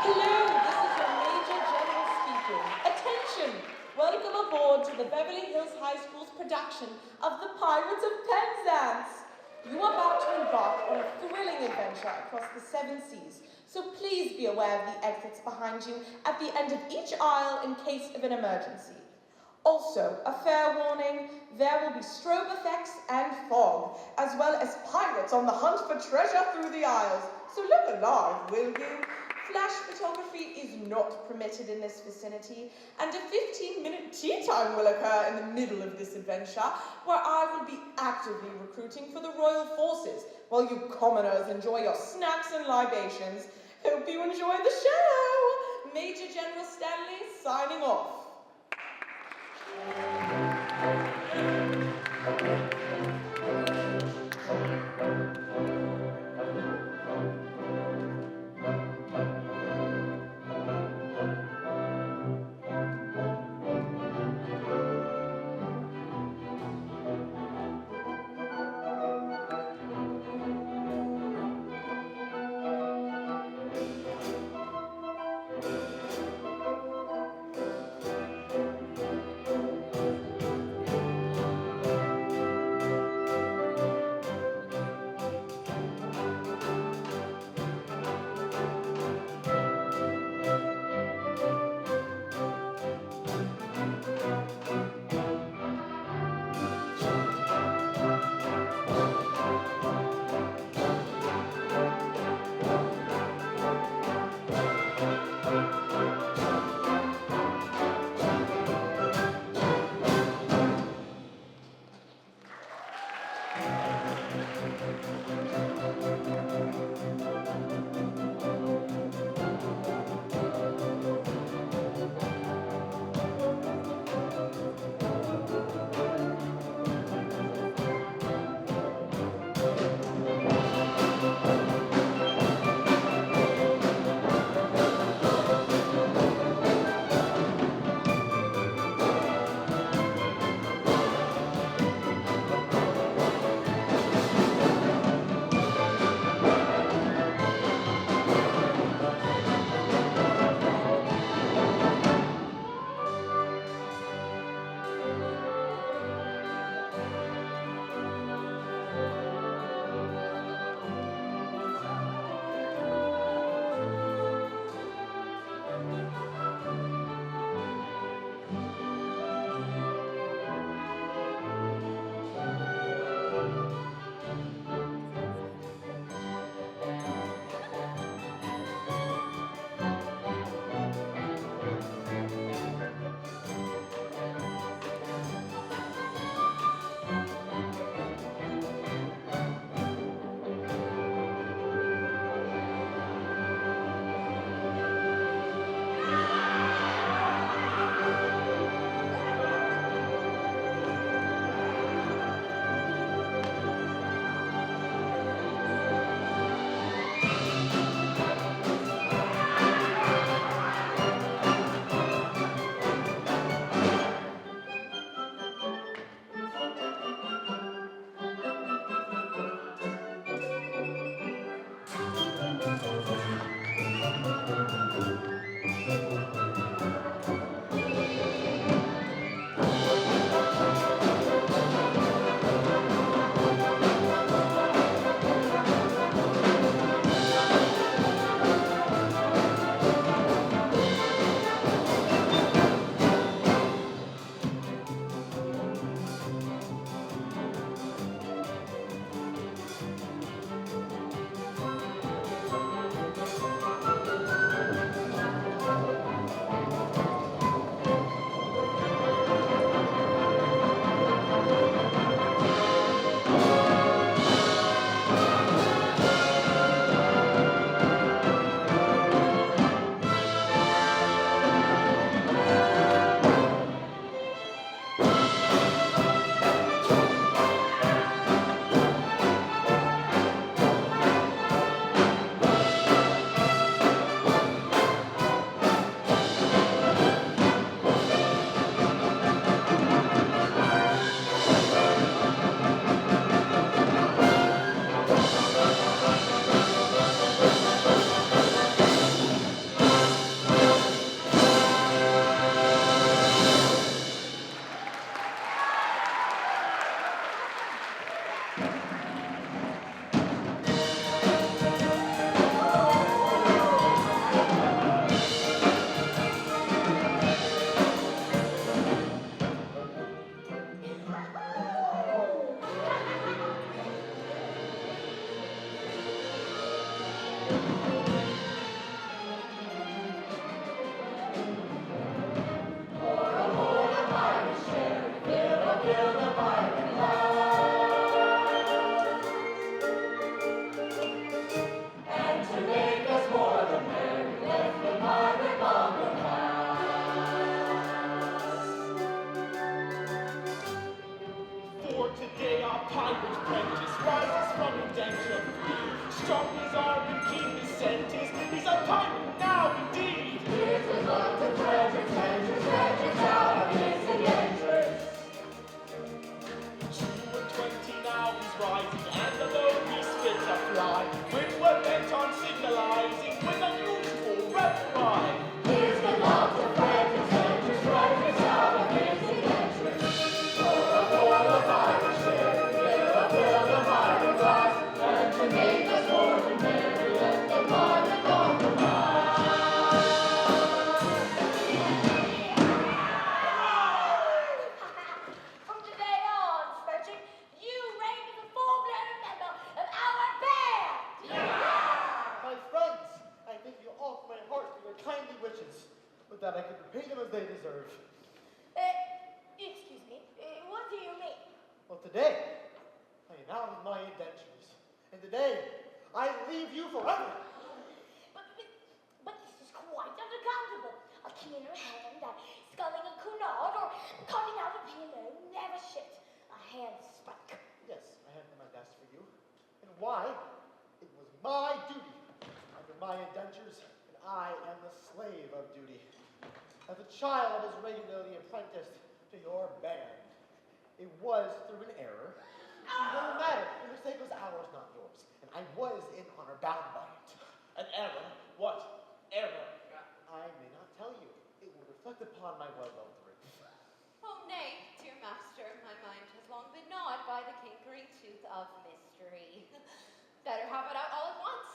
Hello, this is your Major General speaking. Attention! Welcome aboard to the Beverly Hills High School's production of The Pirates of Penzance. You are about to embark on a thrilling adventure across the 7 seas, so please be aware of the exits behind you at the end of each aisle in case of an emergency. Also, a fair warning, there will be strobe effects and fog, as well as pirates on the hunt for treasure through the aisles, so look alive, will you? Flash photography is not permitted in this vicinity, and a 15-minute tea time will occur in the middle of this adventure, where I will be actively recruiting for the royal forces, while you commoners enjoy your snacks and libations. Hope you enjoy the show! Major General Stanley signing off. Child is regularly apprenticed to your band. It was through an error. It doesn't matter. The mistake was ours, not yours. And I was in honor bound by it. An error? What error? I may not tell you. It will reflect upon my well-loved Ruth. Oh, nay, dear master, my mind has long been gnawed by the cankering tooth of mystery. Better have it out all at once.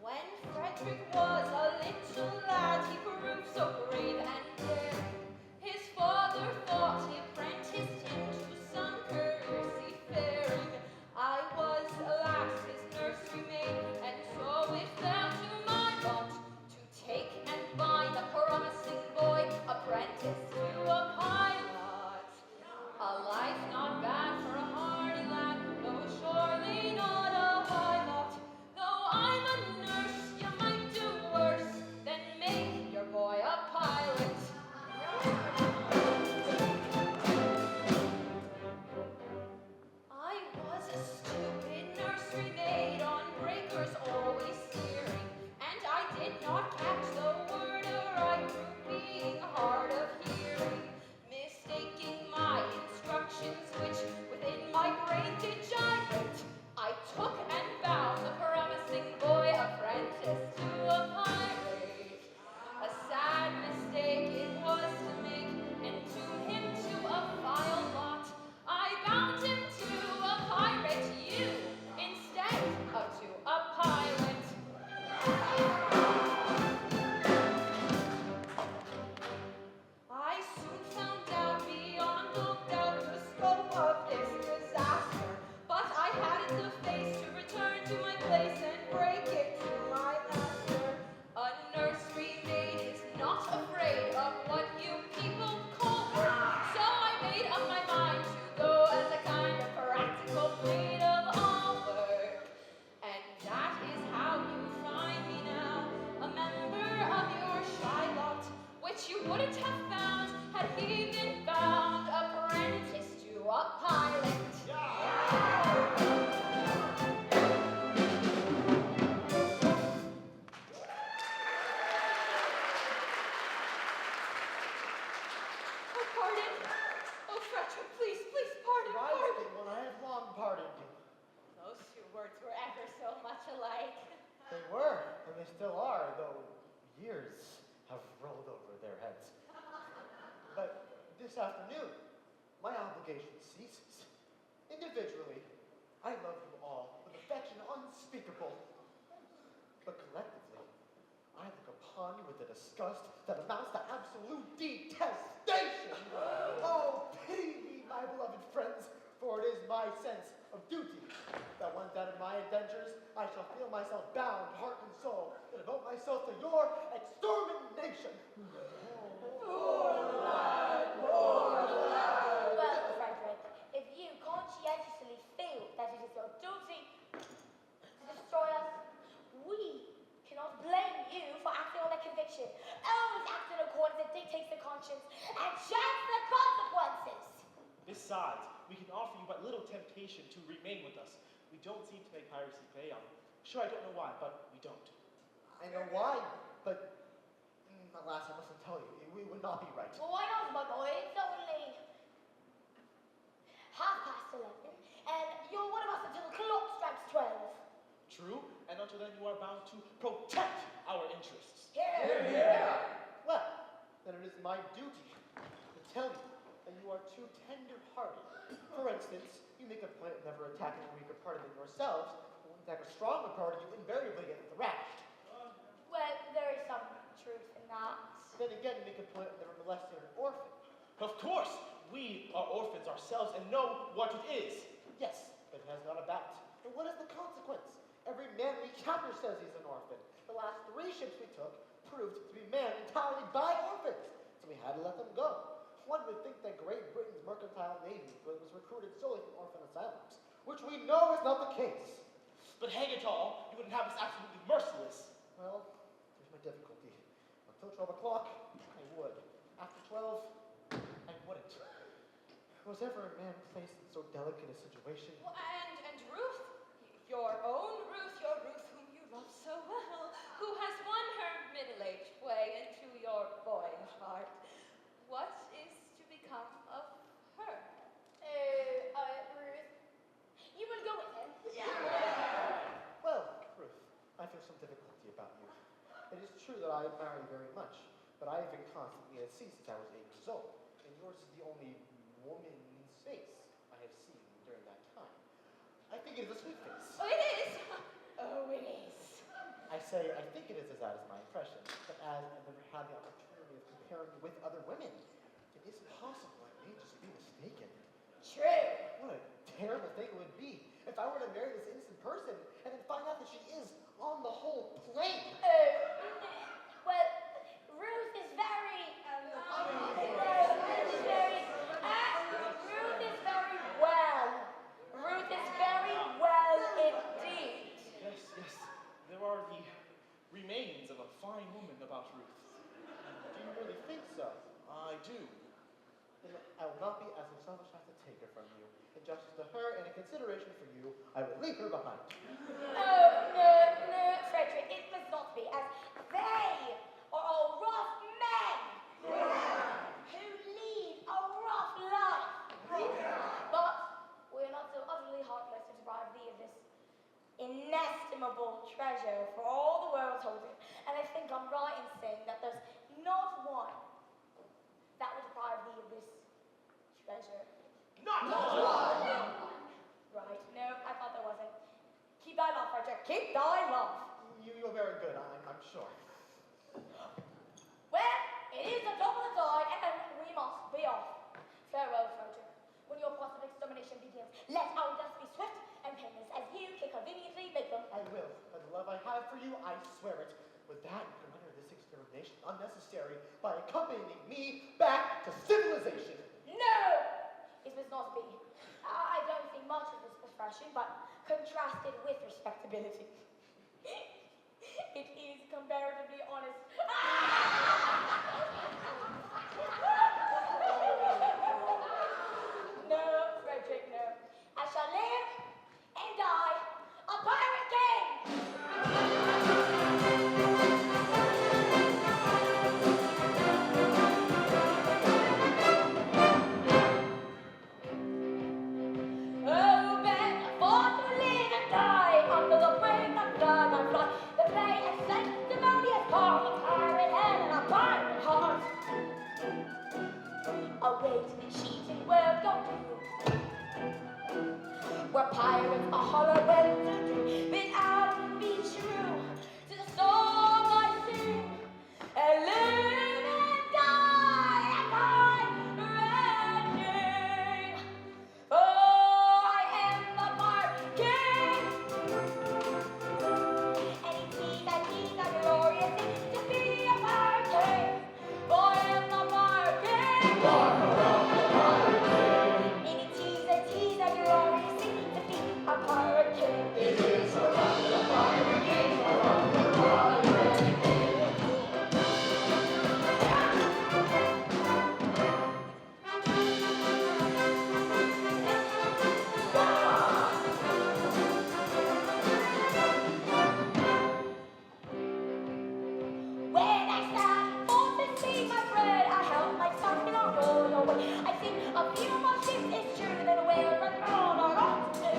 When Frederic was a little lad, he proved so brave and daring. His father thought he apprenticed him to some career seafaring. I was, alas, his nursery maid, and so it fell to my lot to take and bind a promising boy, apprentice to a pilot. A life not bad for a hardy lad, though surely not a high lot. Though I'm a nurse, you might do worse than make your boy a pilot. I was a stupid nursery maid, on breakers always steering, and I did not catch the word aright through being hard of hearing, mistaking my instructions, which within my brain did gyrate. I took and bound the promising boy apprentice to a pirate. A sad mistake it was to make, and doom him to a vile lot. I bound him to a pirate, you, instead of to a pilot. I soon found out beyond all doubt the scope of this disaster, but I hadn't the face to return to my place and break it to my master. A nursery maid is not afraid of what you people call her, so I made up my mind to go as a kind of practical maid of all work. And that is how you find me now, a member of your shy lot, which you wouldn't have found had he been bound apprentice to a pilot. Oh, pardon. Oh, Frederic, please, please, pardon, Rise pardon. thee when I have long pardoned you. Those two words were ever so much alike. They were, and they still are, though years have rolled over their heads. this afternoon, my obligation ceases. Individually, I love you all with affection unspeakable. But collectively, I look upon you with a disgust that amounts to absolute detestation. Oh, pity me, my beloved friends, for it is my sense of duty that once out of my indentures, I shall feel myself bound, heart and soul, to devote myself to your extermination. Well, Frederic, if you conscientiously feel that it is your duty to destroy us, we cannot blame you for acting on that conviction. Always act in accordance that dictates the conscience and chance the consequences. Besides, we can offer you but little temptation to remain with us. We don't seem to make piracy pay off. Sure, I don't know why, but we don't. I know why, but alas, I mustn't tell you, it would not be right. Well, why not, my boy? It's only 11:30, and you're one of us until the clock strikes 12. True, and until then you are bound to protect our interests. Well, then it is my duty to tell you that you are too tender-hearted. For instance, you make a point of never attacking a weaker part than yourselves, but when you attack a stronger part, you invariably get thrashed. Well, there is some truth in that. Then again, you make a point of never molesting an orphan. Of course, we are orphans ourselves and know what it is. Yes, but it has not a bat. And what is the consequence? Every manly captor says he's an orphan. The last 3 ships we took proved to be manned entirely by orphans, so we had to let them go. One would think that Great Britain's mercantile navy was recruited solely from orphan asylums, which we know is not the case. But hang it all, you wouldn't have us absolutely merciless. Well, here's my difficulty. Until 12 o'clock, I would. After 12, I wouldn't. Was ever a man placed in so delicate a situation? Well, and Ruth, your own Ruth, your Ruth whom you love so well, who has won her middle-aged way into your boyish heart. What is to become of her? Ruth, you will go with him? Well, Ruth, I feel some difficulty about you. It is true that I marry very much, but I have been constantly at sea since I was 8 years old, and yours is the only woman's face I have seen during that time. I think it is a sweet face. Oh, it is. Oh, it is. I say I think it is as that is my impression, but as I've never had the opportunity of comparing you with other women, it is possible I may just be mistaken. True. What a terrible thing it would be if I were to marry this innocent person and then find out that she is, on the whole, plain. Well, Ruth is very, Ruth is very well indeed. Yes, there are the remains of a fine woman about Ruth. Do you really think so? I do. Then I will not be as selfish as to take her from you. In justice to her and in consideration for you, I will leave her behind. Oh, no, Frederic, it must not be, as they are all rough men who lead a rough life. But we're not so utterly heartless to deprive thee of this inestimable treasure for all the world's holding. And I think I'm right in saying that there's not one that would deprive thee of this treasure. Not Right, no, I thought there wasn't. Keep thy love, Frederic, keep thy love. You're very good, I'm sure. Well, it is the top of the tide, and we must be off. Farewell, Frederic. When your process of extermination begins, let our deaths be swift and painless, as you can conveniently make them. I will. By the love I have for you, I swear it. With that, you can render this extermination unnecessary by accompanying me back to civilization. No! It must not be. I don't think much of this profession, but contrasted with respectability, it is comparatively honest. No, Frederic, no. I shall live and die a pirate king! Oh, better far to live and die under the waiting and cheating will go to. We're pirates, a hollow weather, been out and be true to the song I sing, and live and die a pirate king. Oh, I am the pirate king. And it is a glorious thing to be a pirate king. For I am the pirate king. And it is a glorious thing to be a pirate king. It is a pirate king. When I stand forth to see my bread, I help myself in a royal way. I think a few more ships is true than where a throne are on to.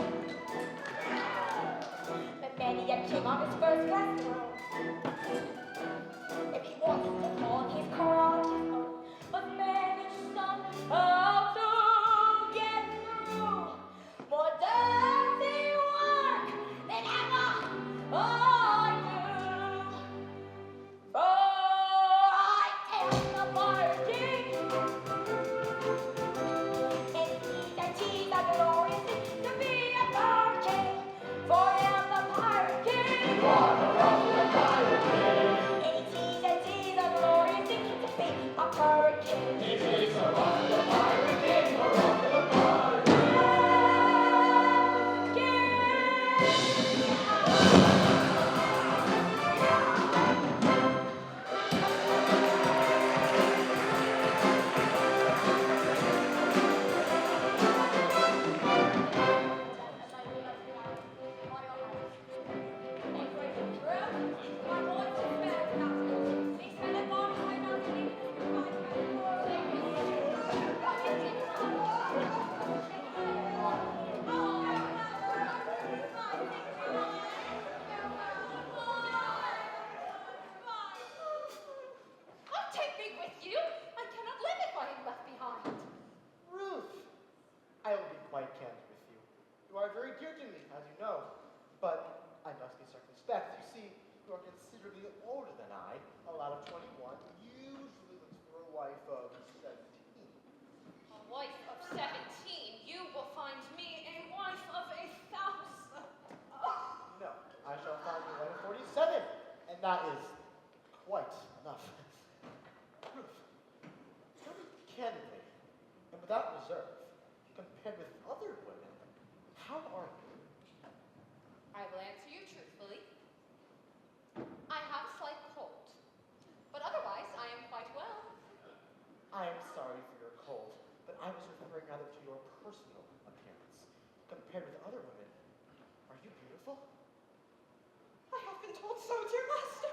But many a king on his first class throne, if he wants to call his crown his own, but many somehow to get through. More dirty work than ever I do. For I am the pirate king, and it is a glorious thing to be a pirate king. For I am the pirate king. And it is a glorious thing to be a pirate king. It is a wonderful pirate king. Oh, take me with you. I cannot live if I am left behind. Ruth, I will be quite candid with you. You are very dear to me, as you know, but I must be circumspect. You see, you are considerably older than I. A lad of 21 usually looks for a wife of 17. A wife of 17. You will find me a wife of 1,000. No, I shall find you one of 47, and that is quite enough. Ruth, tell me candidly, and without reserve, compared with other women, how are you? I will answer you truthfully. I have a slight cold, but otherwise I am quite well. I am sorry for your cold, but I was referring rather to your personal appearance. Compared with other women, are you beautiful? I have been told so, dear master.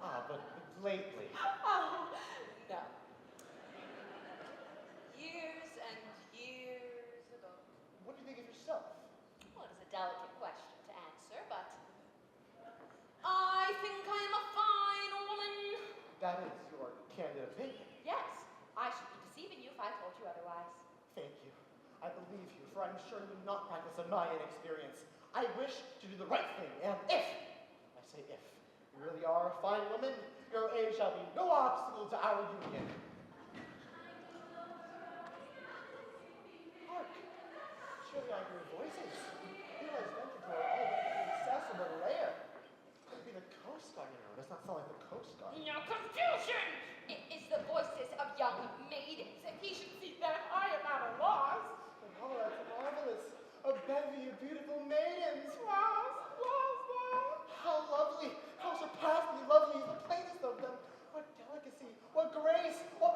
Ah, but lately. Oh, no. Years and years ago. What do you think of yourself? Well, it is a delicate question to answer, but I think I am a fine woman. That is your candid opinion. Yes, I should be deceiving you if I told you otherwise. Thank you. I believe you, for I'm sure you do not practice on my inexperience. I wish to do the right thing, and if, I say if, you really are a fine woman, your age shall be no obstacle to our union. Hark! Surely I hear voices. Who has ventured to our all but inaccessible lair? Could be the Coast Guard, you know. It does not sound like the Coast Guard. No confusion! It is the voices of young maidens. If he should see that I am at a loss. Oh, that's marvelous. A bevy of beautiful maidens. How lovely, how surpassingly lovely is the plainest of them. What delicacy, what grace, what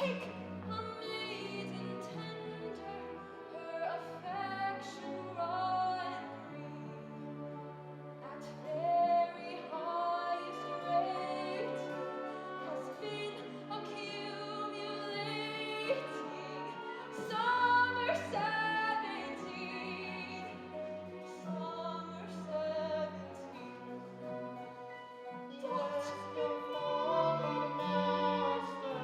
take a maiden tender, her affection raw and free. At very highest rate has been accumulating summer 17, summer 17. Yes, your fallen master,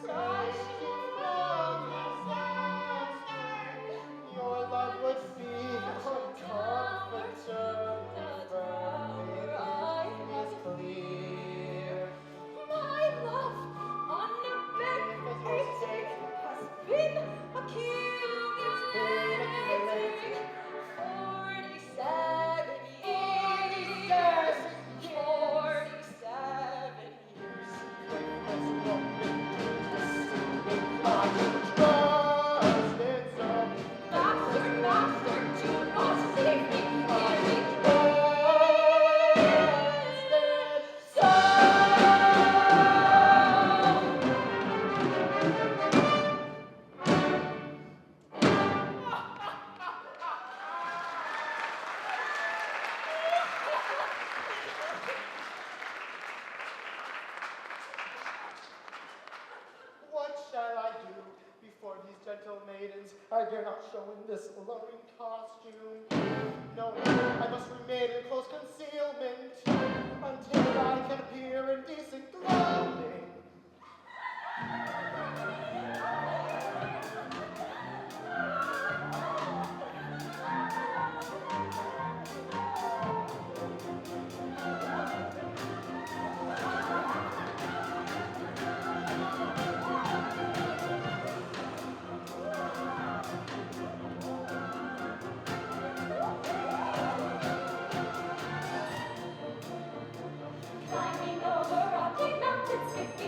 crashing from disaster. Your love would be our comforter, firmly is clear. My love unbending has been accumulating 47 years. 47 years. Master, master, do not leave me. Give me What shall I do before these gentle maidens? I dare not show in this alluring costume. No, I must remain in close concealment until I can appear in decent clothing. climbing over rocky mountains, skipping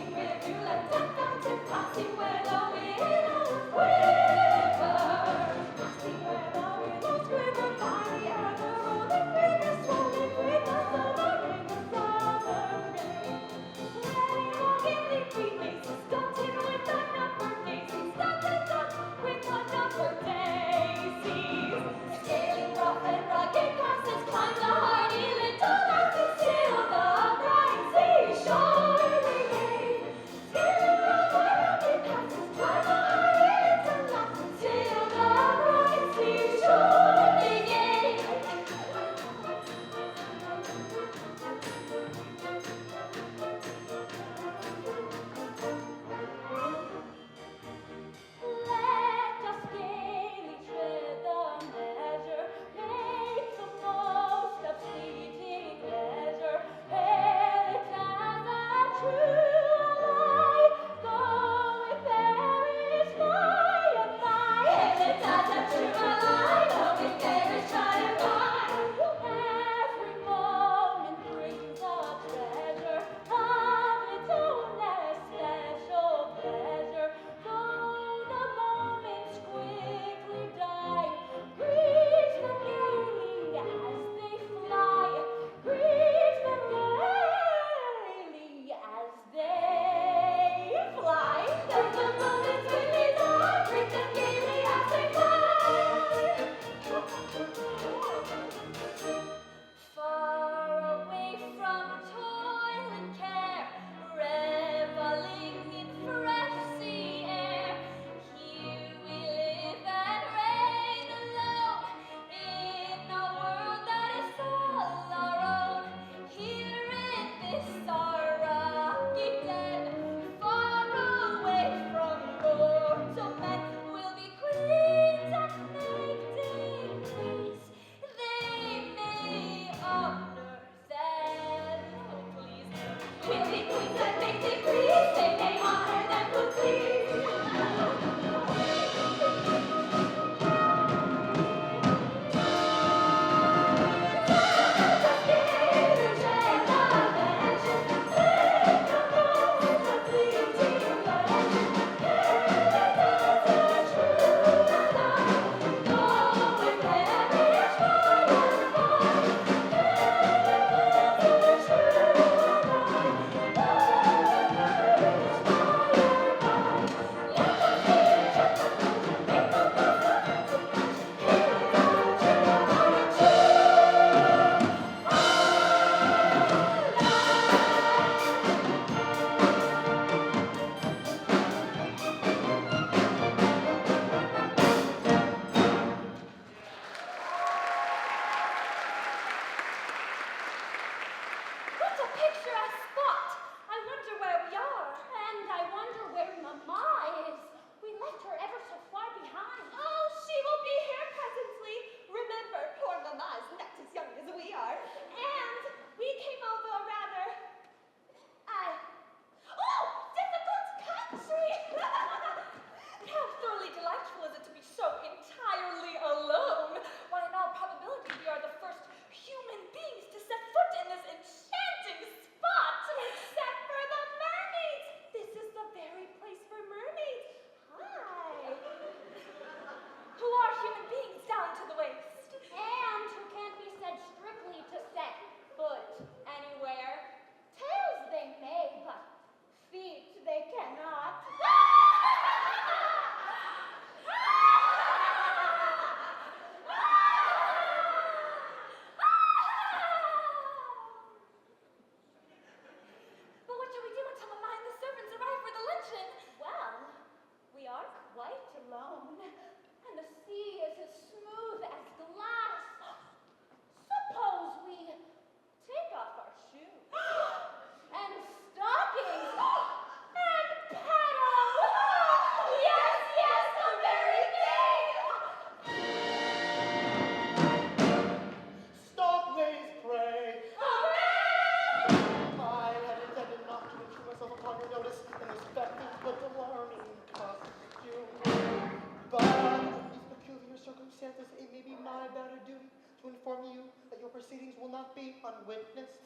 circumstances, it may be my better duty to inform you that your proceedings will not be unwitnessed.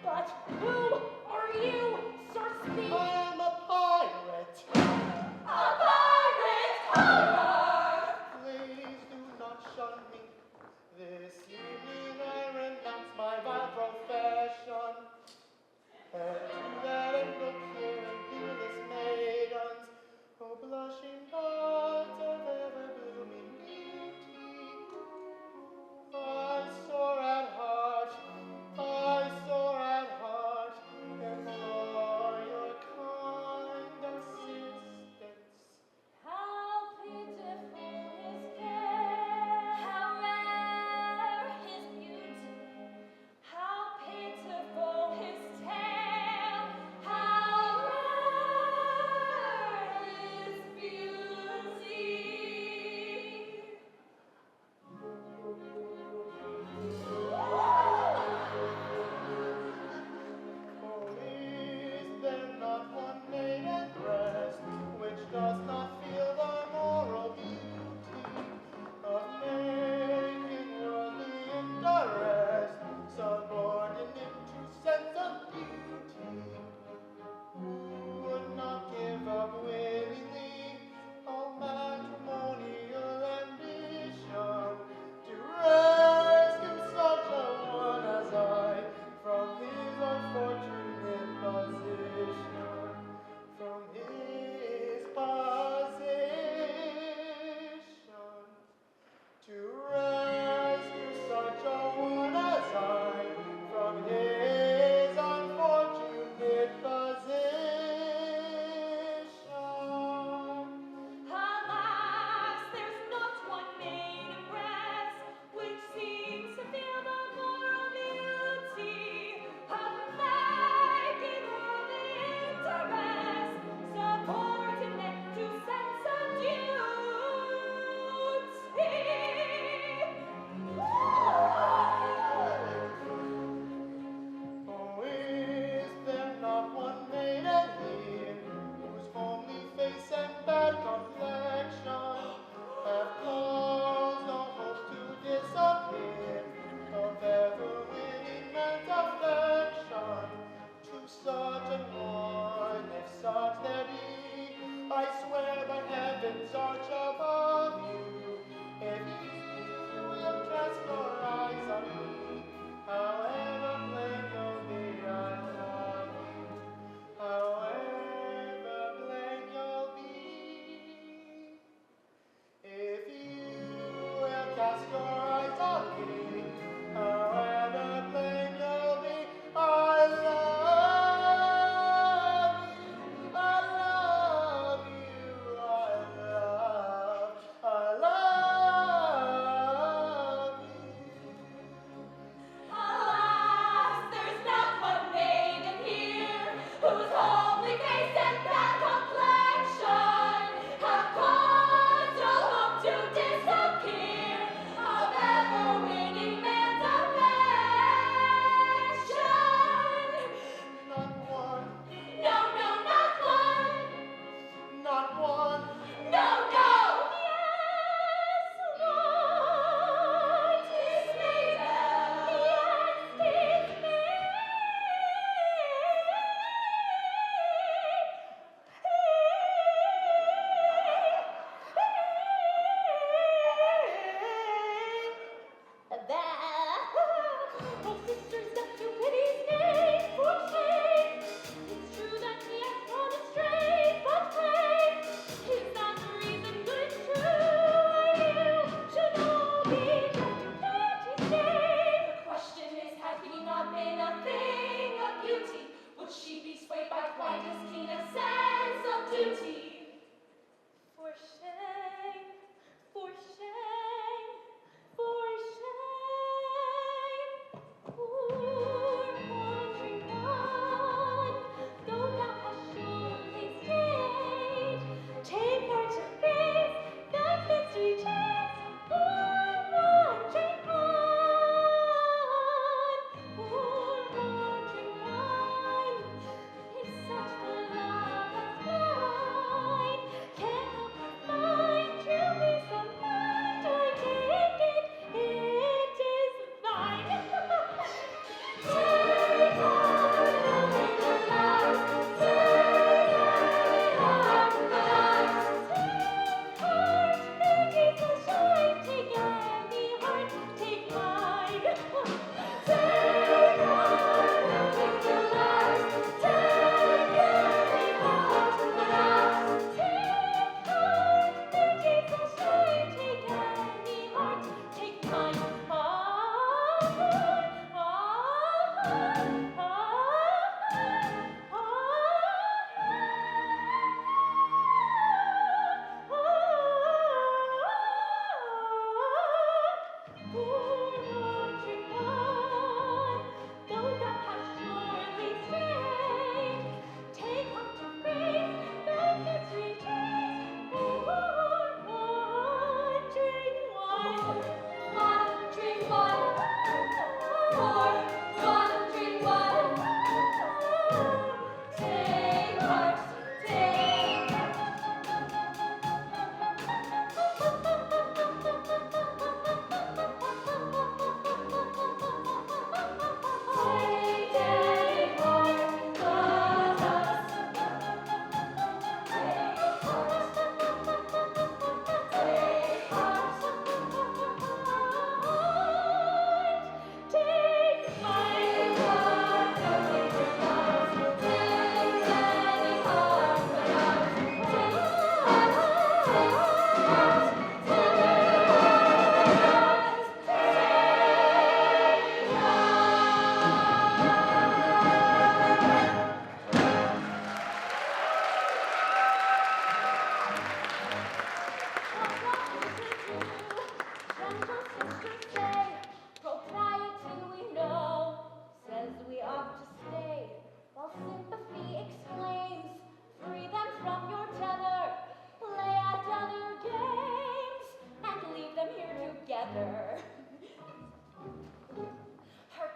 But who are you, Sir Speak? I am a pirate. A pirate horror! Please do not shun me. This evening I renounce my vile profession. And to that end look here and peerless maidens, oh blushing heart of ever-blooming beauty. I sore at heart, implore your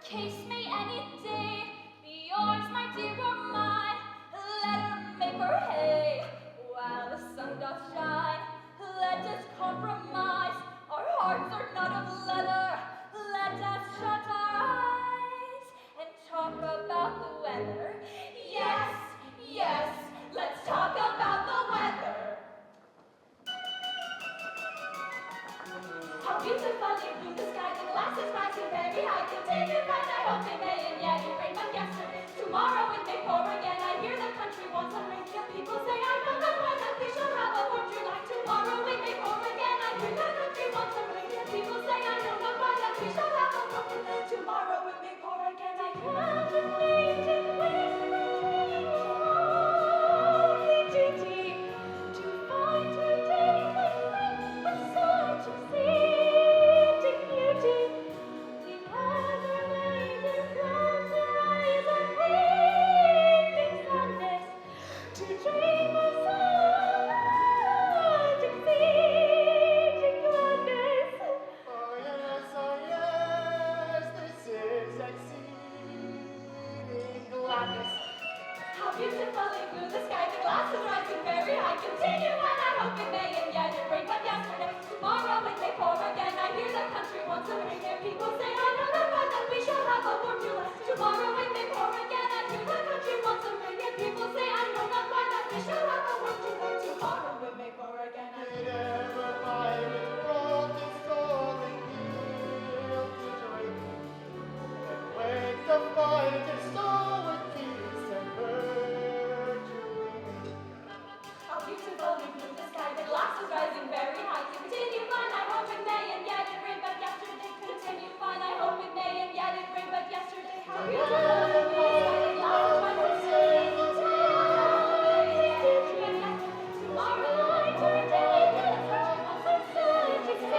case may any day be yours, my dear, or mine. Let her make her hay while the sun doth shine. Let us compromise. Our hearts are not of leather. Let us shut our eyes and talk about the weather. Yes, yes, let's talk about the weather. How beautifully blue the sky, the glass is rising very high. Continue fine, I hope it may, and yet it rained but yesterday. Tomorrow it may pour again. I hear the country wants some rain. Yet people say I know not why that we shall have a warm July. Tomorrow it may pour again. I hear the country wants some rain. Yet people say I know not why that we shall have a warm July. Tomorrow it may pour again. I can't wait and wait for only duty to find her day my friend with such exceeding beauty. We've had her maiden close her eyes and weeping sadness to dream of such exceeding gladness. Oh yes, this is exceeding gladness. How beautifully blue the sky, the glass is rising very high. Continue and I hope it may, and yet it rained but yesterday. Tomorrow it may pour again. I hear the country wants some rain. There people say I know not why that we shall have a warm July. Tomorrow it may pour again. I hear the country wants some rain. There people say I know not why that we shall have a warm July. Tomorrow it may pour again. Did ever pirate brought his soul in guilt to drink, and wake the fight his soul with peace and mercury? How beautifully blue the sky, the glass is rising very high. Continue fine, I hope it may, and yet it rained but yesterday. Continue fine, I hope it may, and yet it rained but yesterday. How beautifully blue the sky, the glass is rising very high. Tomorrow I turn day, and such exceeding beauty.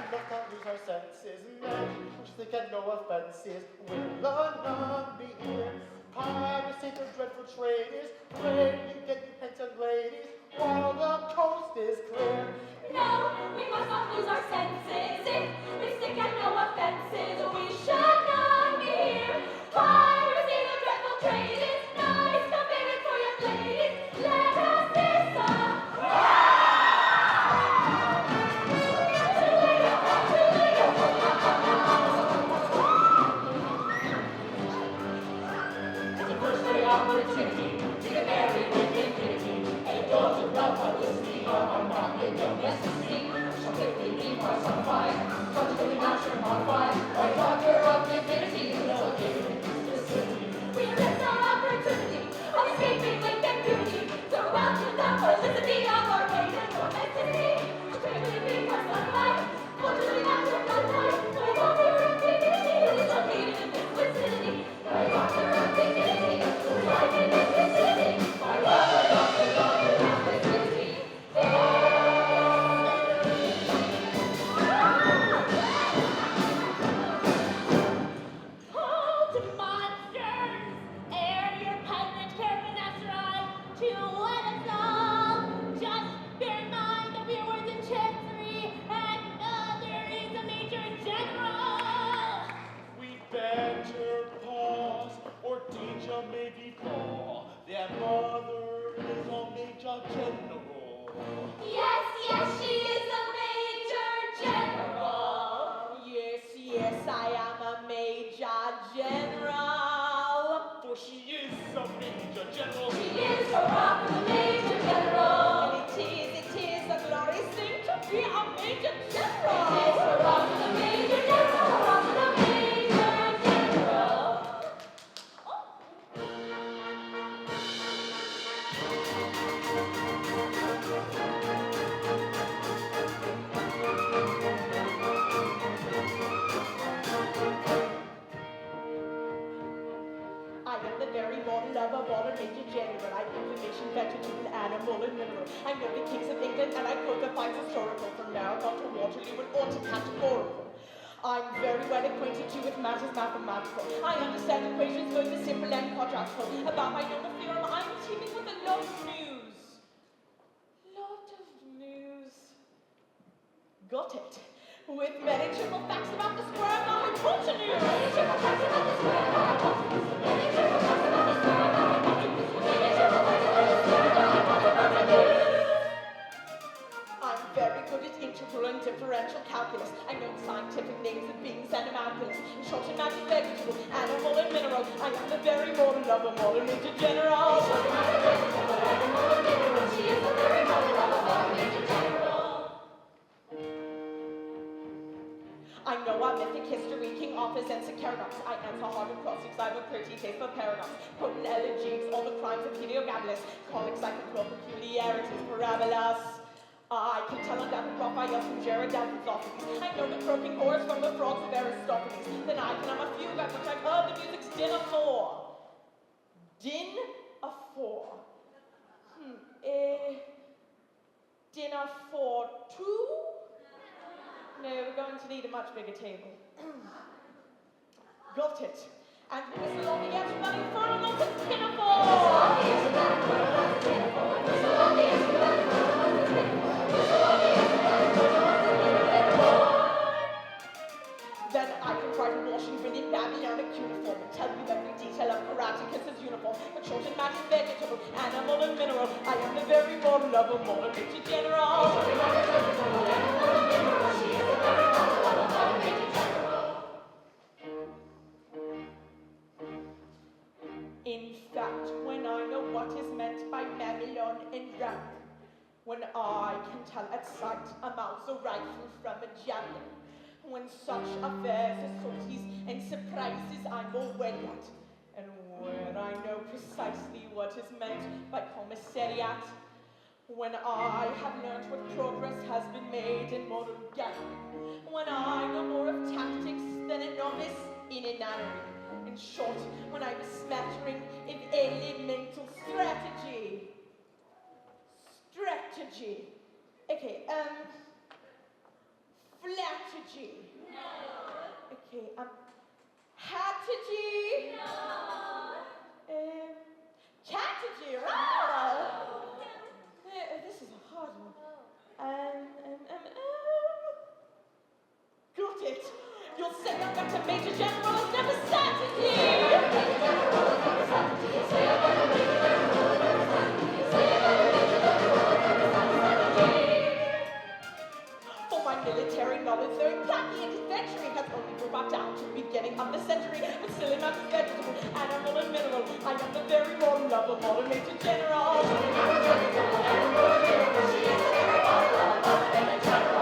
Let's not lose our senses, men which think at no offenses will none be here. Piracy, the dreadful trade is where you get your penitent ladies while the coast is clear. No, we must not lose our senses. If we stick at no offenses, we should not be here. Piracy, the dreadful trade is nice. Come in it for your ladies. Let us decide. It's a first-rate opportunity to get married with impunity. And those who love publicity are not in no necessity. Shall quickly be crossed on fire. Consequently, not sure modified by doctor of divinity. Located in this city. We missed our opportunity of escaping with impunity. Surrounded the publicity of our maiden domesticity. Strictly be pressed on life. Fortunately, not sure modified by doctor of divinity. Located in this vicinity. By doctor of divinity. Located in this vicinity. I am the very model of a modern major general. I information vegetable, animal, and mineral. I know the kings of England, and I quote the facts historical from Marathon to Waterloo and all to categorical. I'm very well acquainted too with matters mathematical. I understand equations both the simple and quadratical. About my normal theorem, I'm teeming with a lot of news. Lot of news. Got it. With many triple facts about the square of the hypotenuse. Many triple facts about the square of the hypotenuse. Many triple facts about the square of the hypotenuse. Many triple facts about the square of the hypotenuse. I'm very good at integral and differential calculus. I know the scientific names of beings and amalgams. In short and magic vegetable, animal and mineral. I am the very model of a modern major general. She is the very model of a modern major general. I know our mythic history, King Arthur's and Sicarius. I answer hard acrostics, I have a pretty taste for paradox. Potent elegies, all the crimes of Heliogabalus. Conic cyclical peculiarities, parabolas. I can tell on that Prof. I from Jared down from Sophocles. I know the croaking chorus from the frogs of Aristophanes. Then I can have a fugue at which I've heard the music's din of four. Din of four. Dinner for two? No, we're going to need a much bigger table. Got it. And whistle on the edge of that infernal to pinafore! Whistle on the edge of that infernal to pinafore! Whistle on the edge of that infernal to pinafore! Whistle on the edge of that infernal to pinafore! Then I can write a washing brilliant Babylonic uniform and tell you every detail of Karaticus's uniform. A short and magic vegetable, animal and mineral. I am the very model of a modern major general. In fact, when I know what is meant by Babylon and rank, when I can tell at sight a mouse, a rifle from a javelin, when such affairs as sorties and surprises I'm all well at, and when I know precisely what is meant by commissariat, when I have learned what progress has been made in modern gathering, when I know more of tactics than a novice in a nunnery. In short, when I'm a smattering of elemental strategy. Strategy. Okay, flattegy. No. Okay, hattagy. No. Cattagy, right? This is a hard one. Got it. You'll say I'm back to Major General has never strategy. For my military knowledge, very plucky and adventuring has only brought down to the beginning of the century. But still in my vegetable, animal and mineral, I am the very model of a modern Major General. She is the very model of a modern Major General.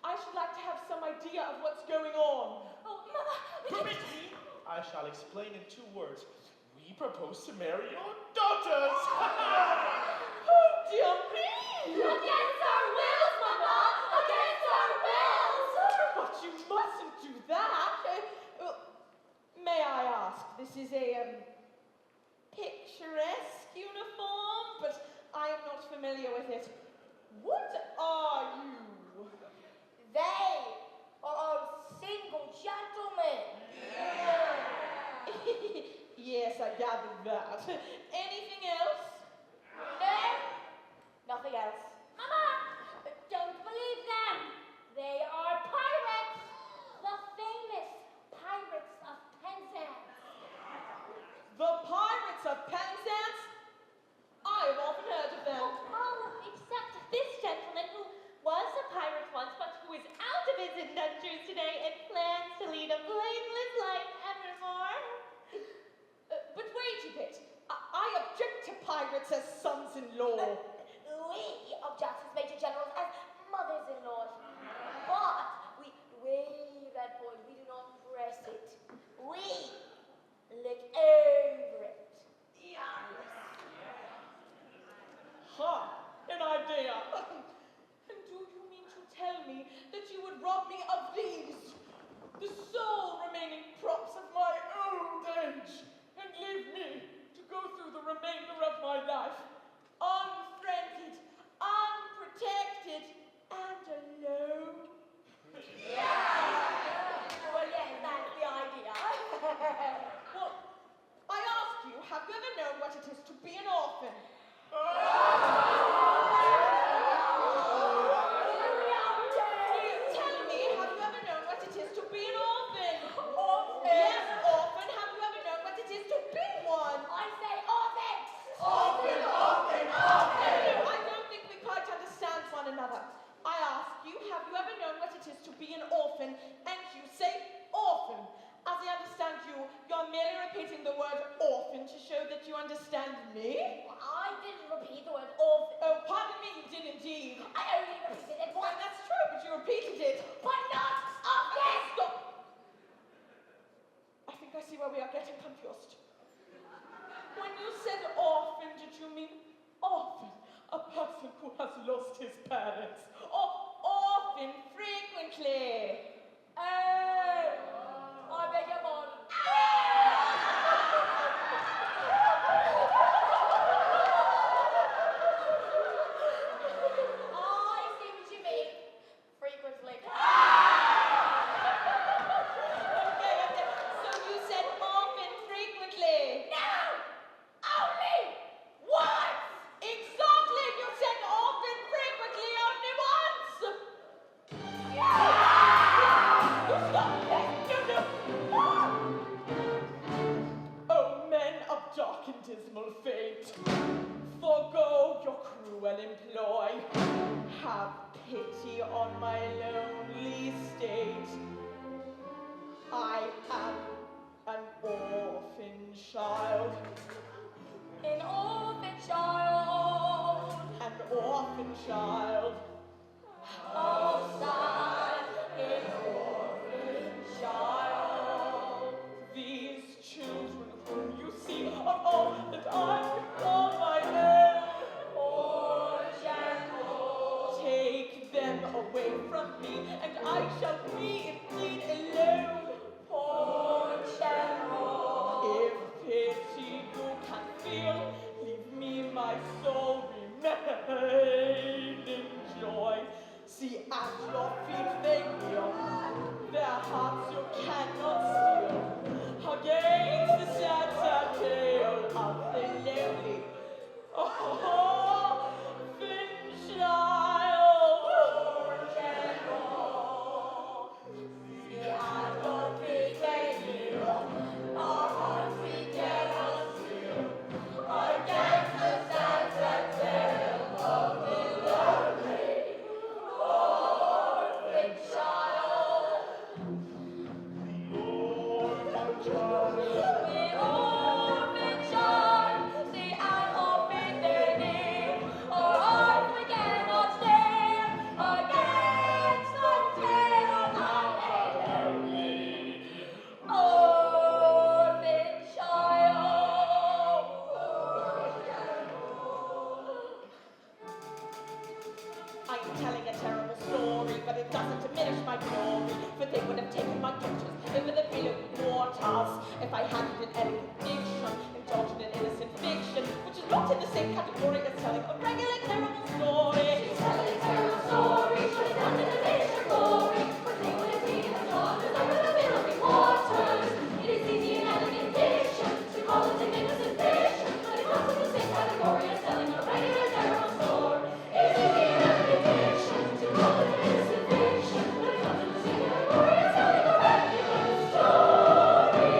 I should like to have some idea of what's going on. Oh, Mama, Permit me. I shall explain in 2 words. We propose to marry your daughters. Oh, dear me! against our wills, Mama! Against our wills! But you mustn't do that. May I ask, this is a picturesque uniform, but I am not familiar with it. What are you? They are single gentlemen. Yes, I gathered that. Anything else? No, nothing else. Mama, don't believe them. They are pirates. The famous pirates of Penzance. The Pirates of Penzance? I have often heard of them. All except this gentleman who was a pirate once, but who is out of his indentures today and plans to lead a blameless life evermore. But wait a bit. I object to pirates as sons-in-law. We object as Major Generals as mothers-in-laws. But we read for remainder of my life, unfriended, unprotected, and alone. Well, yes, that's the idea. Well, I ask you, have you ever known what it is to be an orphan? Tell me, have you ever known what it is to be an orphan? Orphan. Yes, orphan. Have you ever known what it is to be one? I say orphan. Orphan, orphan, orphan. No, I don't think we quite understand one another. I ask you, have you ever known what it is to be an orphan? And you say orphan. As I understand you, you're merely repeating the word orphan to show that you understand me? I didn't repeat the word orphan. Oh, pardon me, you did indeed. I only repeated it Well, once, that's true, but you repeated it. but not often. Stop. I think I see where we are getting confused. When you said orphan, did you mean orphan, a person who has lost his parents? Or orphan frequently? Oh, I beg your pardon. I see what you mean. Frequently. Okay. So you said orphan frequently? No! Only once! Exactly! You said orphan frequently only once! Stop! No! Oh, men of dark and dismal fate, forego your cruel employ. Have pity on my lonely state. I am an orphan child. An orphan child. An orphan child. Oh, son, an orphan child. These children whom you see are all that I call my own. Poor gentle. Take them away from me, and I shall be indeed alone. Poor gentle. If pity you can feel, leave me my soul remain in joy. See, at your feet they kneel, their hearts you cannot steal. Against the sad tale of the lonely orphan child. Poor gentle. See, I don't think you. Our hearts we cannot steal. Against the sad tale of the lonely orphan child. The orphan child, see how often they need, or hearts we cannot stand against the tale of the lonely orphan child. I'm telling a terrible story, but it doesn't diminish my glory. For they would have taken my daughters over the billowing waters if I hadn't an elegant diction, indulged in innocent fiction, which is not in the same category as telling a regular terrible story. She's telling a terrible story, should have done to diminish her glory, but they would have taken her daughters over the billowing waters. It is easy in elegant diction to call it an innocent fiction, but it's not in the same category as telling a regular terrible story. It is easy in elegant diction to call it an innocent fiction, but it's not in the same category as telling a regular story.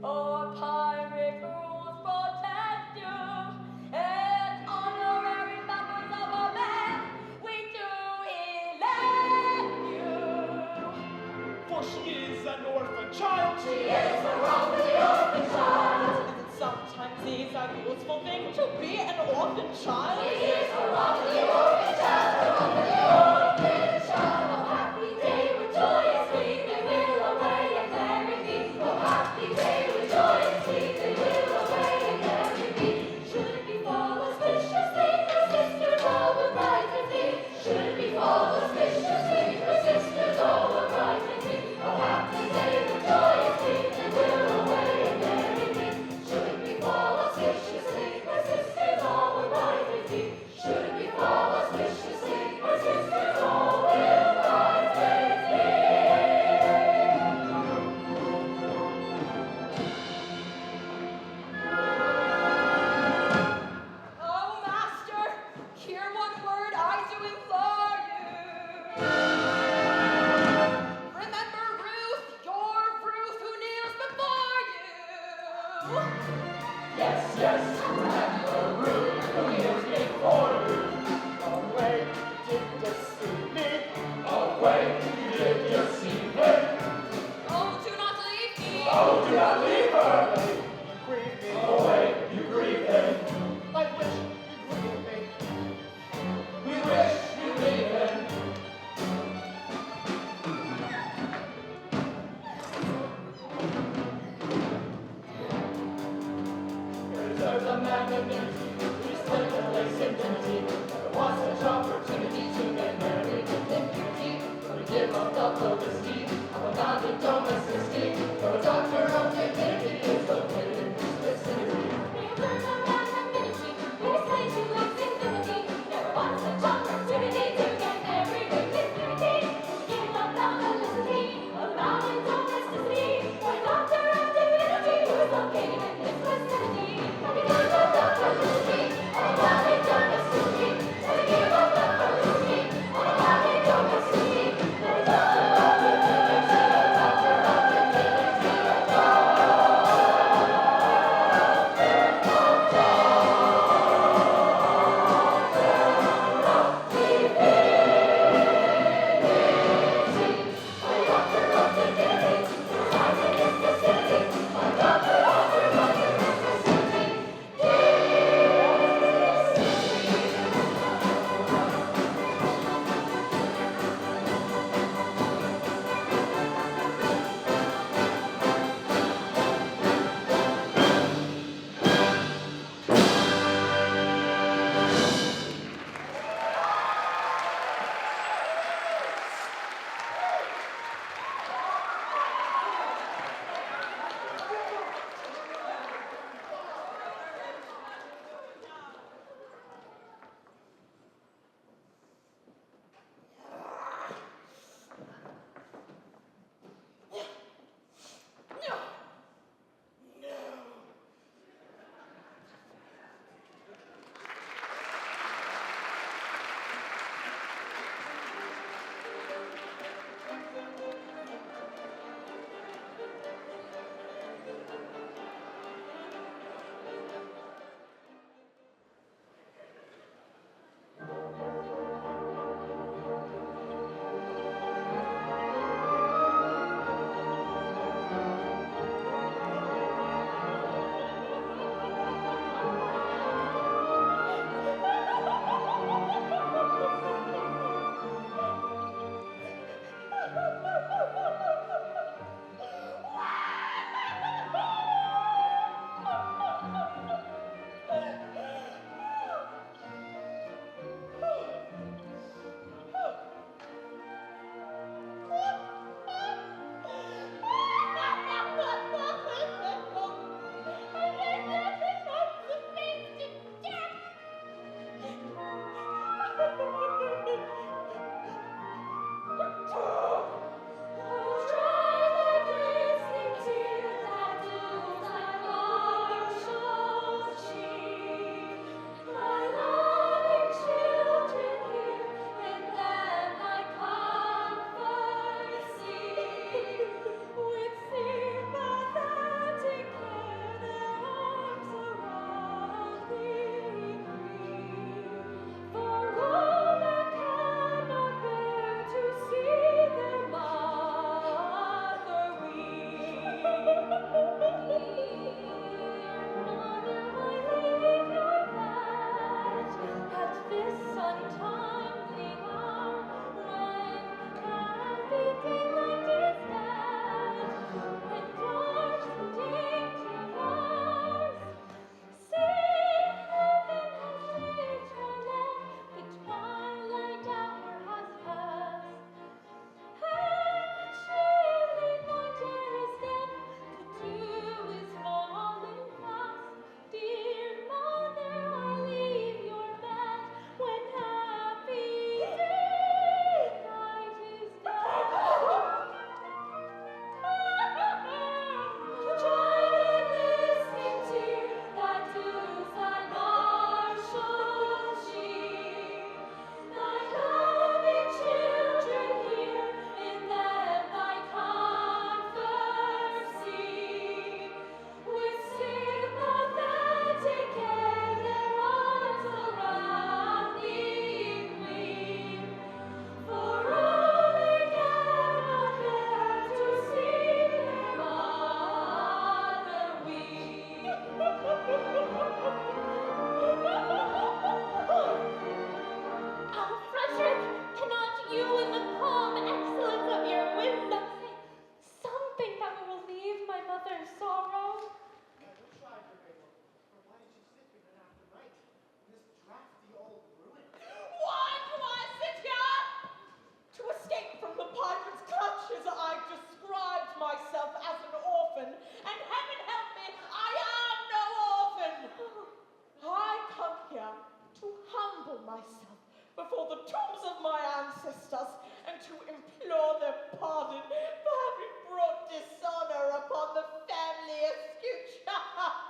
Our pirate rules protect you, and honorary members of our band, we do elect you. For she is an orphan child. She is the wrong for the orphan child. And sometimes it is a useful thing to be an orphan child. She is the wrong for the orphan child, the wrong for the orphan child. Oh, happy day with joyous glee, they will away and marry thee. Oh, happy day with joyous glee, they will away and marry thee. Should it befall auspiciously, her sisters all would rise with thee. Should it befall auspiciously, her sisters all would rise with thee. Oh, happy day with joyous glee, they will away and marry thee. Should it befall auspiciously, her sisters all would rise with thee. Should it befall auspiciously, her sisters all will rise with thee. Oh, master, hear one word I do implore you. Remember Ruth, your Ruth who kneels before you. Yes, yes, remember Ruth, who kneels before you. Away, did deceive me. Away, you did deceive her. Oh, do not leave me. Oh, do not leave her. Grieve me. Away, you grieve him. I wish you'd grieve me. We wish you leave him. Reserve the magnanimity, we split the lace infinity. There was such opportunity to get married with impunity. But we give up the publicity of a godly domesticity. For a doctor of divinity is located in this vicinity. We learn our magnanimity, we slay to life's infinity. Never was such opportunity to get married with impunity. We give up the felicity of godly domesticity. For a doctor of divinity who is located in this vicinity. We give up the felicity of godly domesticity. We give up the felicity of godly domesticity. For a doctor of divinity, a doctor of divinity, a doctor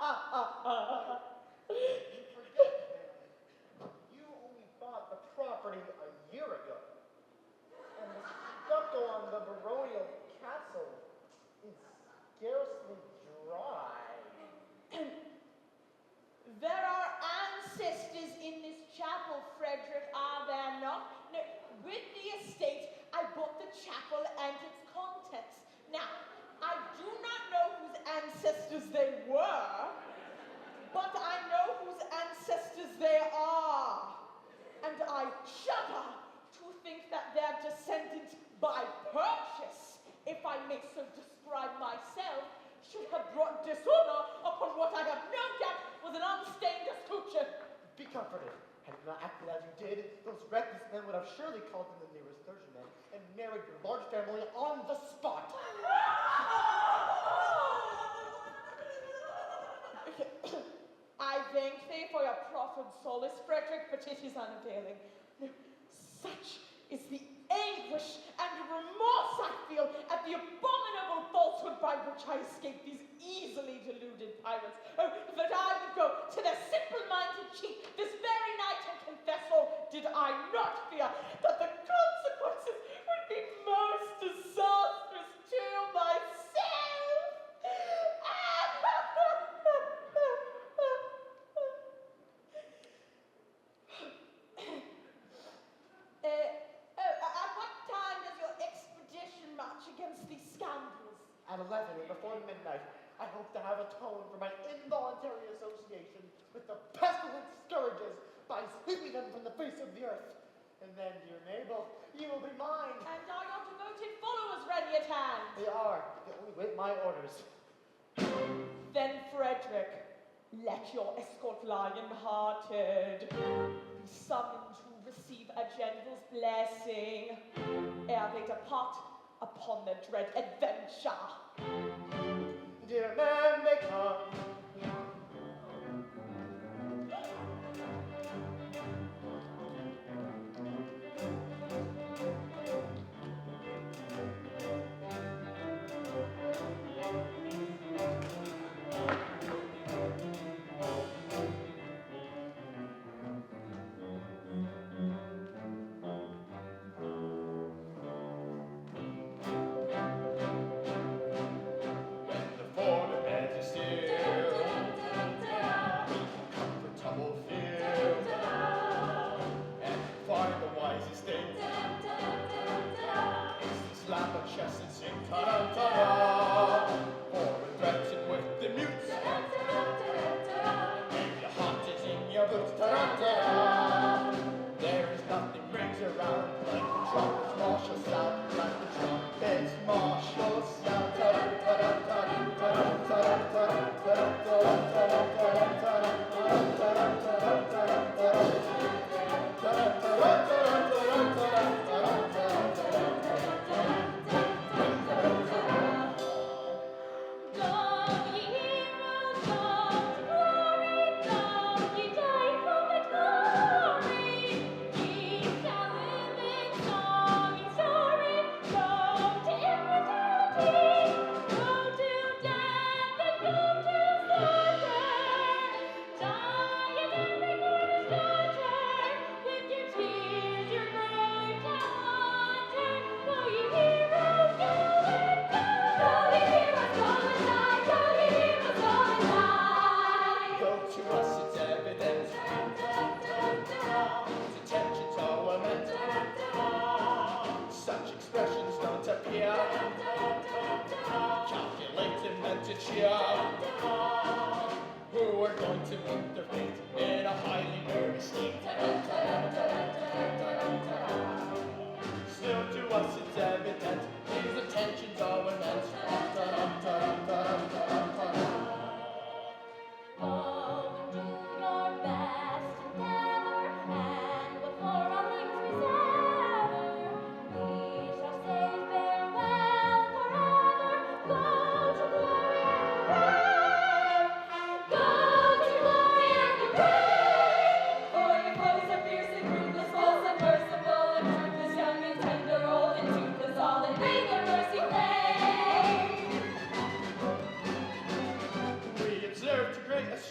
You forget, Carey. You only bought the property a year ago. And the stucco on the baronial castle is scarcely dry. There are ancestors in this chapel, Frederic, are there not? No, with the estate, I bought the chapel and its contents. Now, I do not know whose ancestors they were, but I know whose ancestors they are. And I shudder to think that their descendant by purchase, if I may so describe myself, should have brought dishonor upon what I have no doubt was an unstained escutcheon. Be comforted. Had you not acted as you did, those reckless men would have surely called in the nearest clergyman and married your large family on the spot. I thank thee for your proffered solace, Frederic, but it is unavailing. Such is the anguish and remorse I feel at the abominable falsehood by which I escaped these easily deluded pirates, that I would go to their simple-minded chief this very night and confess all, did I not fear that the consequences would be most disastrous to myself. At what time does your expedition march against these scoundrels? At 11 and before midnight, I hope to have atoned for my involuntary association with the pestilent scourges by sweeping them from the face of the earth. And then, dear Mabel, you will be mine. And are your devoted followers ready at hand? They are. They only wait my orders. Then, Frederic, let your escort lion-hearted be summoned to receive a general's blessing ere they depart upon their dread adventure. Dear men, they come.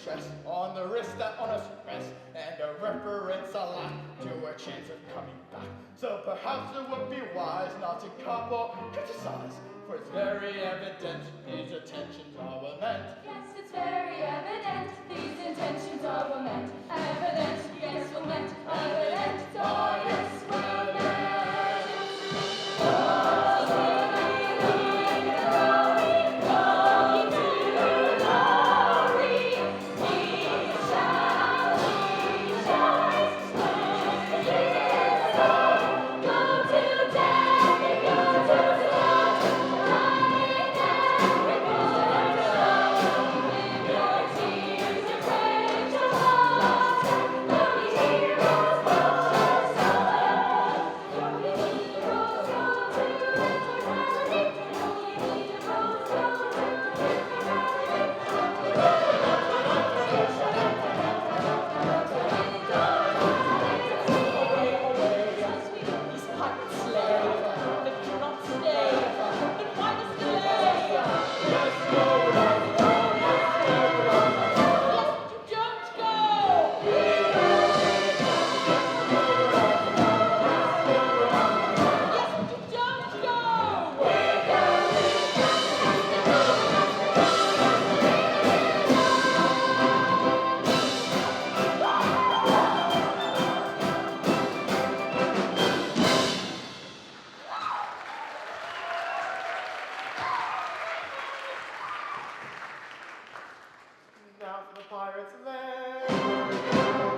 stress on the risk that on us rests, and a reference a lot to a chance of coming back. So perhaps it would be wise not to cop or criticize, for it's very evident these attentions are well meant. Yes, it's very evident these intentions are well meant. Evident, yes, well meant. Evident, oh yes, well meant. Now for the pirates' land.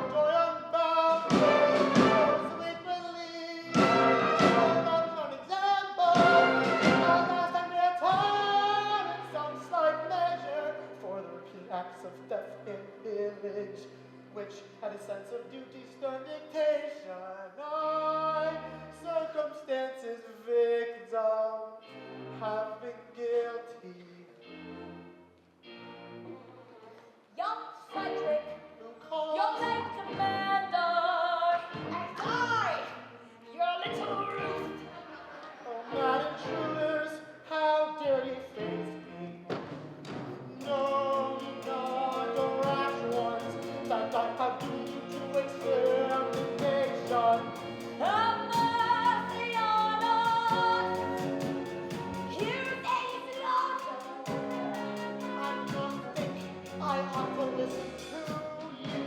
Joy unbound, sweet relief. Not an example. At last I'm return in some slight measure for the repeated acts of theft and pillage, which had a sense of duty, stern dictation. I, circumstances victim, have been guilty. Young Frederic, Who calls your late commander, and I, your little Ruth. Oh, mad intruders, how dare you face me? No, not the rash ones that I have doomed to extermination. Have mercy on us. Here's a slaughter. I don't think I ought to listen to you.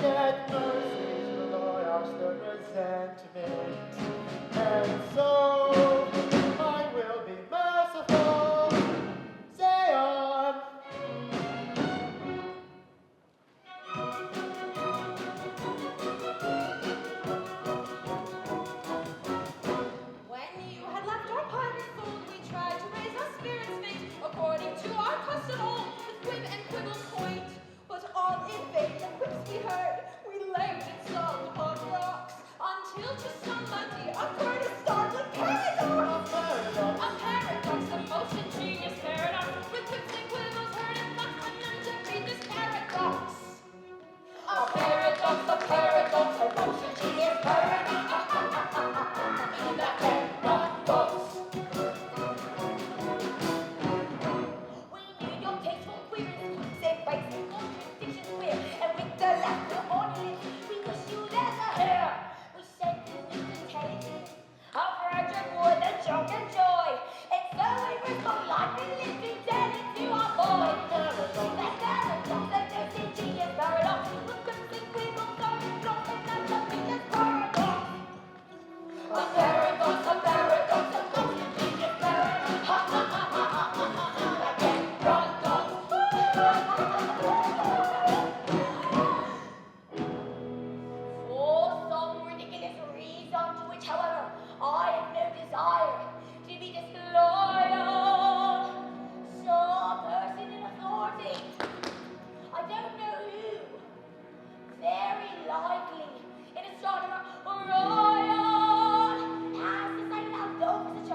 Yet mercy's Lord, our stern resentment. And so I will be merciful. Say on. When you had left our pirate fold, we tried to raise our spirits faint, according to our custom old, with quib and quibble's point. But all in vain the quips we heard, we laid and sobbed upon rocks, until to somebody occurred a startling paradox. A paradox, the most ingenious paradox, with quips and quibbles heard and thought for none to read this paradox. A paradox, a most ingenious paradox. That paradox. We knew your tasteful queerness, say bites and contradictions queer, and with the laughter on your lips, we wish you never hear. We said you with intelligence, how Frederic would the joke and joy, and so we respond like we lived in dead into our boy. That paradox, that most ingenious paradox, with quips and quibbles, going blocks, and that's the biggest paradox. A paradox, a most ingenious paradox. Ha ha ha ha ha ha ha ha. Again, paradox. For some ridiculous reason, to which, however, I have no desire to be disloyal, some person in authority, I don't know who, very likely an astronomer royal, has decided I'll go for such a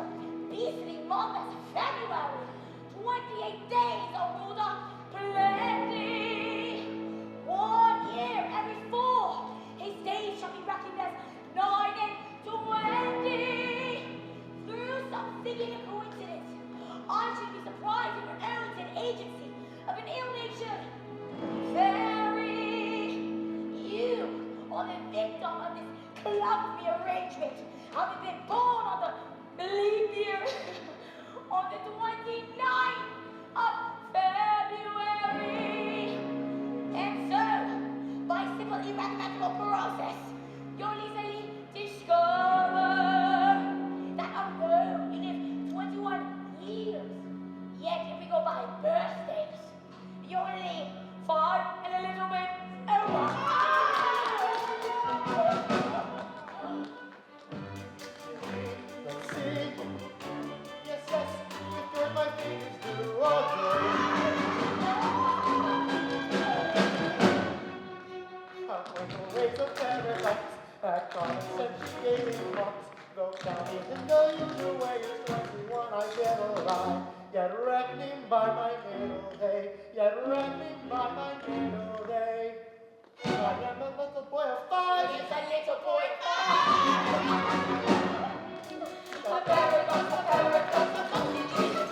beastly month as February. 28 days are ruled off plenty. love me arrangement, having been born on the leap year on the 29th of February. And so, by simple mathematical process, you'll easily discover that although you live 21 years, yet if we go by birthdays, you're only 5 and a little bit over. Let's see. Yes, yes, you burn my fingers through all day. Out went the ways of paradise. At common sense she gave me rocks. Go down in the usual way. It's 21, I get a lie. Yet reckoning by my middle day. Yet reckoning by my middle day. I am a little boy of 5. It's a little boy. A paradox, a paradox, a complication.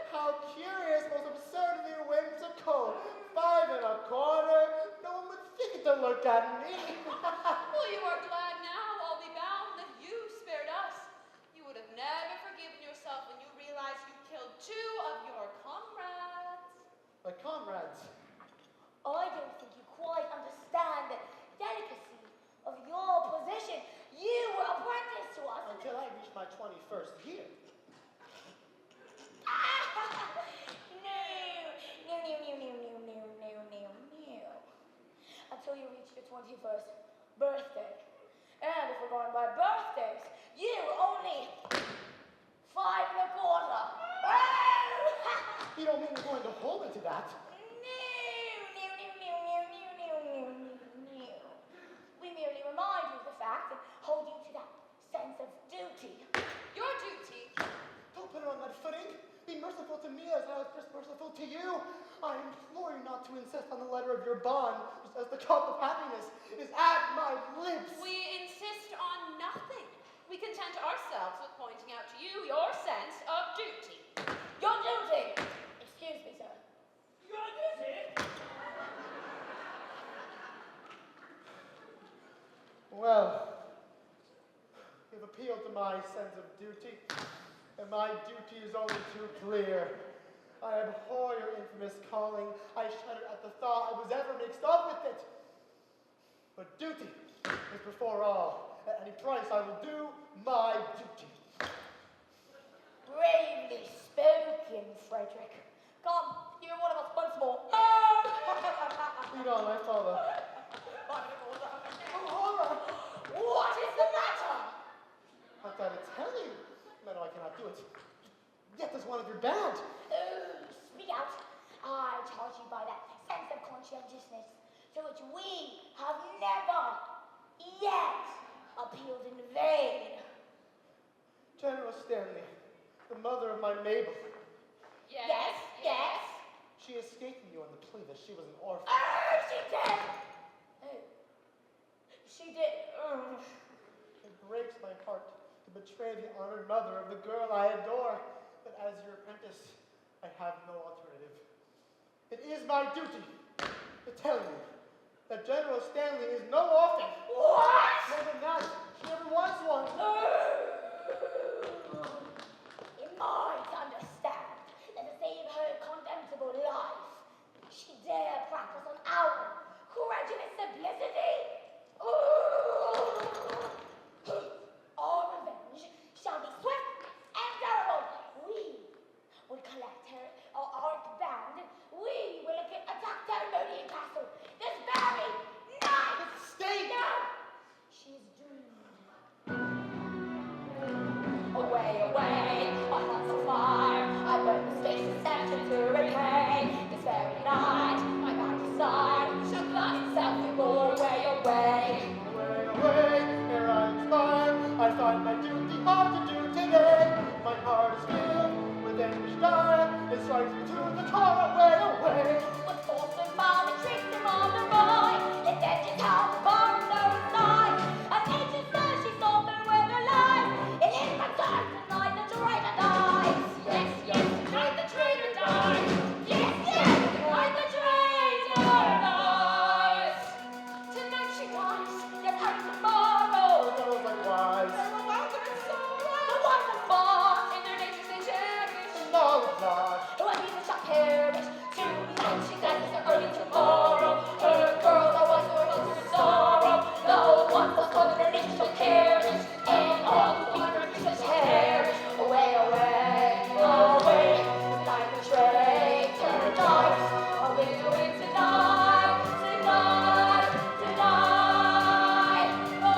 How curious, most absurdly whimsical. 5 and a quarter. No one would think to look at me. Well, you are glad now, I'll be bound, that you spared us. You would have never forgiven yourself when you realized you killed 2 of your comrades. My comrades. I don't think you quite understand the delicacy of your position. You were apprenticed to us. Until I reached my 21st year. No. Until you reach your 21st birthday. And if we're going by birthdays, you were only 5 and a quarter. You don't mean you're going to hold me to that? No. We merely remind you of the fact and hold you to that sense of duty. Your duty. Don't put it on that footing. Be merciful to me as I was first merciful to you. I implore you not to insist on the letter of your bond, just as the cup of happiness is at my lips. We insist on nothing. We content ourselves with pointing out to you your sense of duty. Your duty! Excuse me, sir. Your duty? Well, you've appealed to my sense of duty, and my duty is only too clear. I abhor your infamous calling. I shudder at the thought I was ever mixed up with it. But duty is before all. At any price, I will do my duty. Bravely spoken, Frederic. Come, you're one of us once more. Lead on, my father. Horror! What is the matter? I thought to tell you. No, I cannot do it. Yet there's one of your band. Speak out. I charge you by that sense of conscientiousness to which we have never yet appealed in vain. General Stanley, the mother of my Mabel. Yes. She escaped from you on the plea that she was an orphan. She did. She did. It breaks my heart to betray the honored mother of the girl I adore. But as your apprentice, I have no alternative. It is my duty to tell you that General Stanley is no orphan. What? More than that, she never was one. You might understand that to save her contemptible life, she dare practice on our credulous simplicity. Our revenge shall be swift and terrible. We will collect her, art bound. We will attack Terramodian Castle this very night. Stay! No! She is doomed. returning tomorrow. Girls like wise, They will welcome in sorrow. The ones that fought in their natures they cherish. and all applaud. What people shall perish. To the end she dies as her early tomorrow. Her girls are ones who are welcome in sorrow. The ones that fought in their natures shall perish. And all who feed their natures shall cherish. Away, away, away. Tonight betray, tonight. Are we going tonight, tonight, tonight? Oh,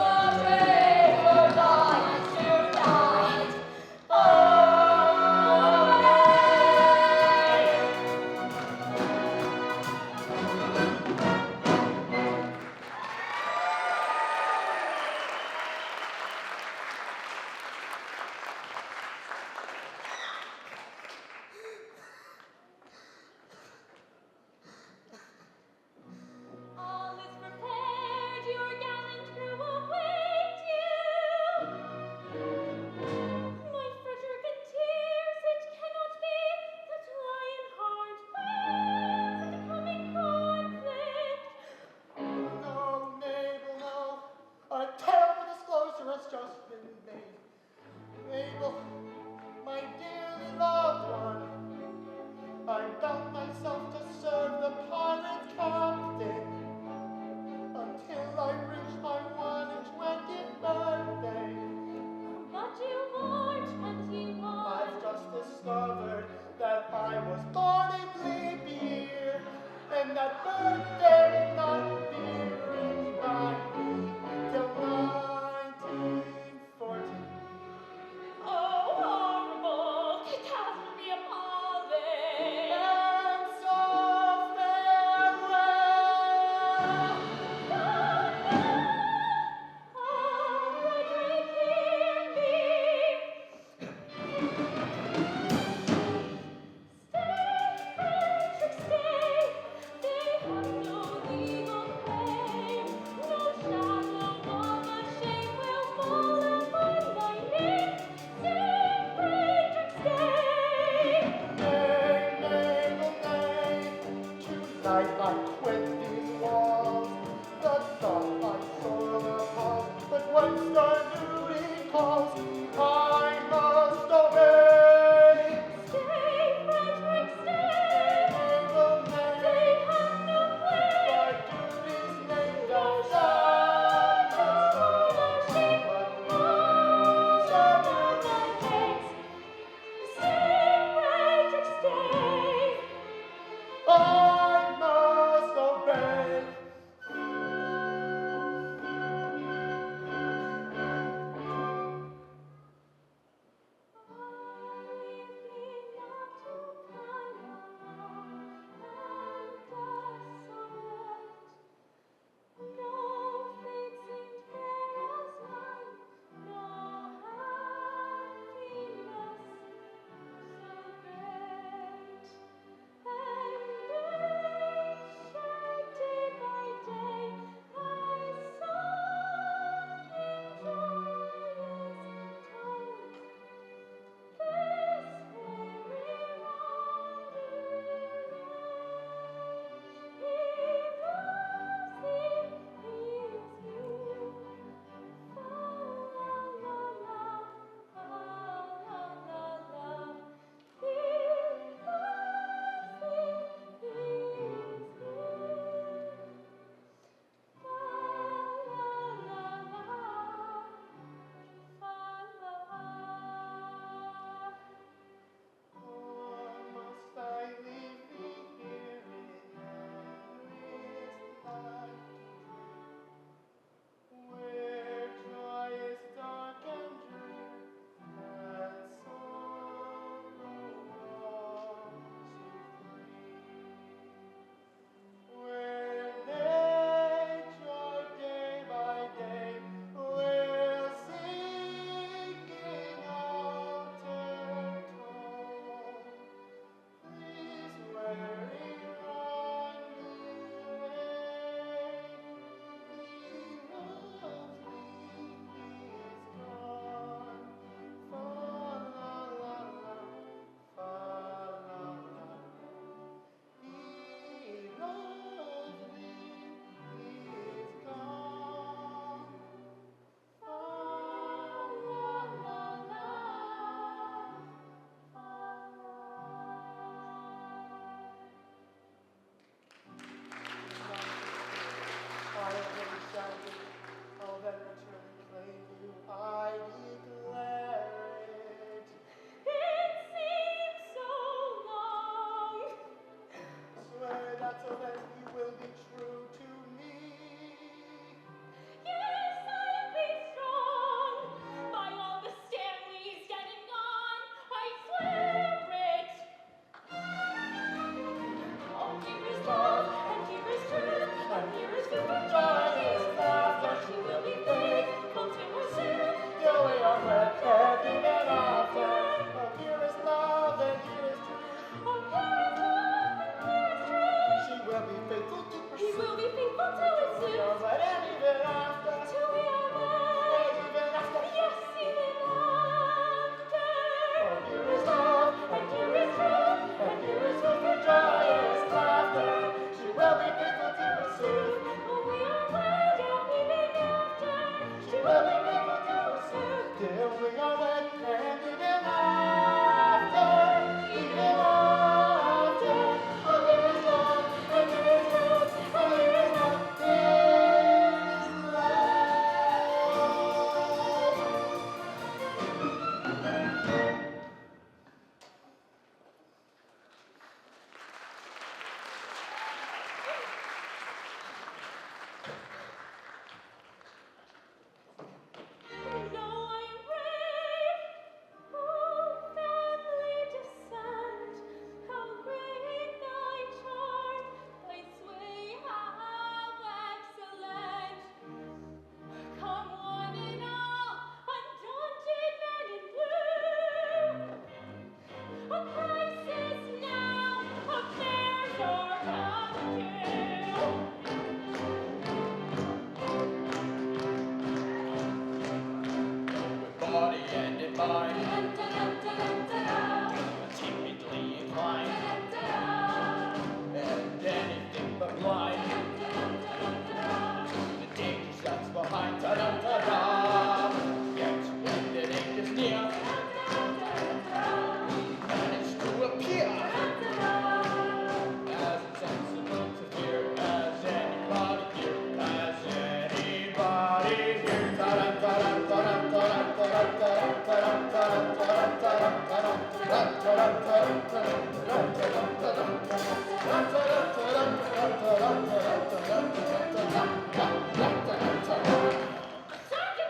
Sergeant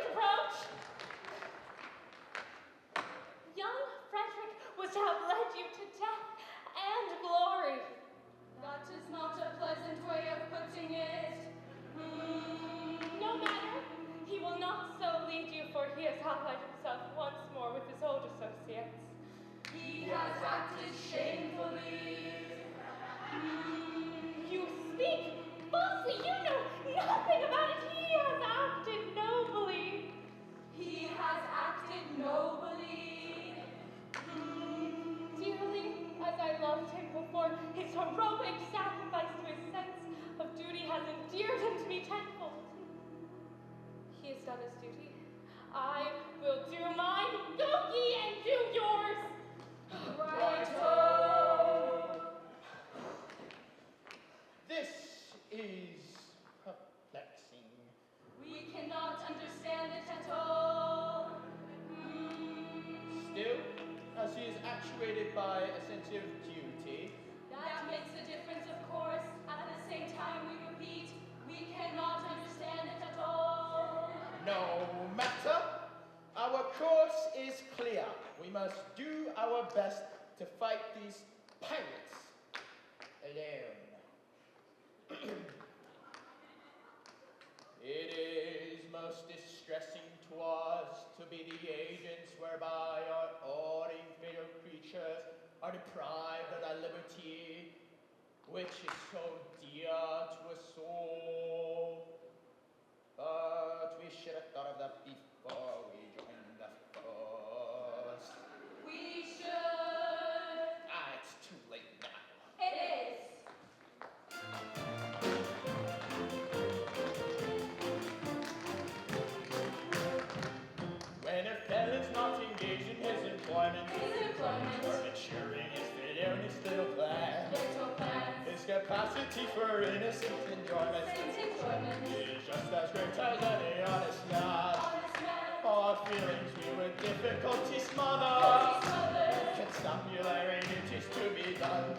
approach! Young Frederic was to have led you to death and glory. That is not a pleasant way of putting it. No matter. He will not so lead you, for he has allied himself once more with his old associates. He has acted shamefully. You speak falsely. You know nothing about it. He has acted nobly. He has acted nobly. Dearly as I loved him before, his heroic sacrifice to his sense of duty has endeared him to me tenfold. He has done his duty. I will do mine. Go ye and do yours. This is perplexing. We cannot understand it at all. Still, as he is actuated by a sense of duty, That makes a difference, of course. At the same time, we repeat, we cannot understand it at all. no matter. Our course is clear. We must do our best to fight these pirates alone. It is most distressing to us to be the agents whereby our erring fellow creatures are deprived of that liberty which is so dear to us all. But we should have thought of that before we joined the force. We should. It's too late now. It is. When a fellow's not engaged in his employment, or maturing his video in his little plan, his capacity for innocent enjoyment is just as great as any honest man. Our feelings we with difficulty smother, constabulary duties to be done.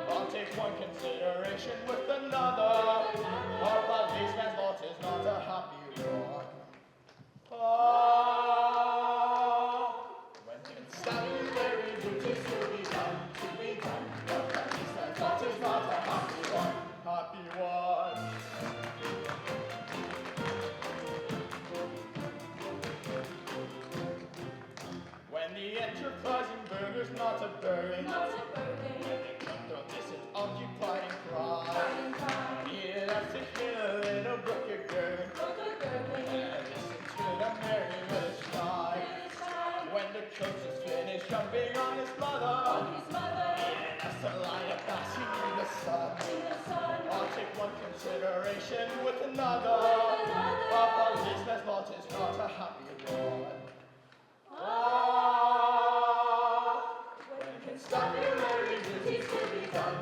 I'll take one consideration with another. Our policeman's lot is not a happy one. When constabulary duties to be done, our policeman's lot is not a happy one. When the enterprising burger's not a burden, when the cutthroat isn't occupying crime, he'll have to hit a little brook girl and listen to the merry village chime. When the coach is finished jumping on his mother, and has to lie up basking in the sun, I'll take one consideration with another. Our policeman's lot is not a happy one. When constabulary duties to be done,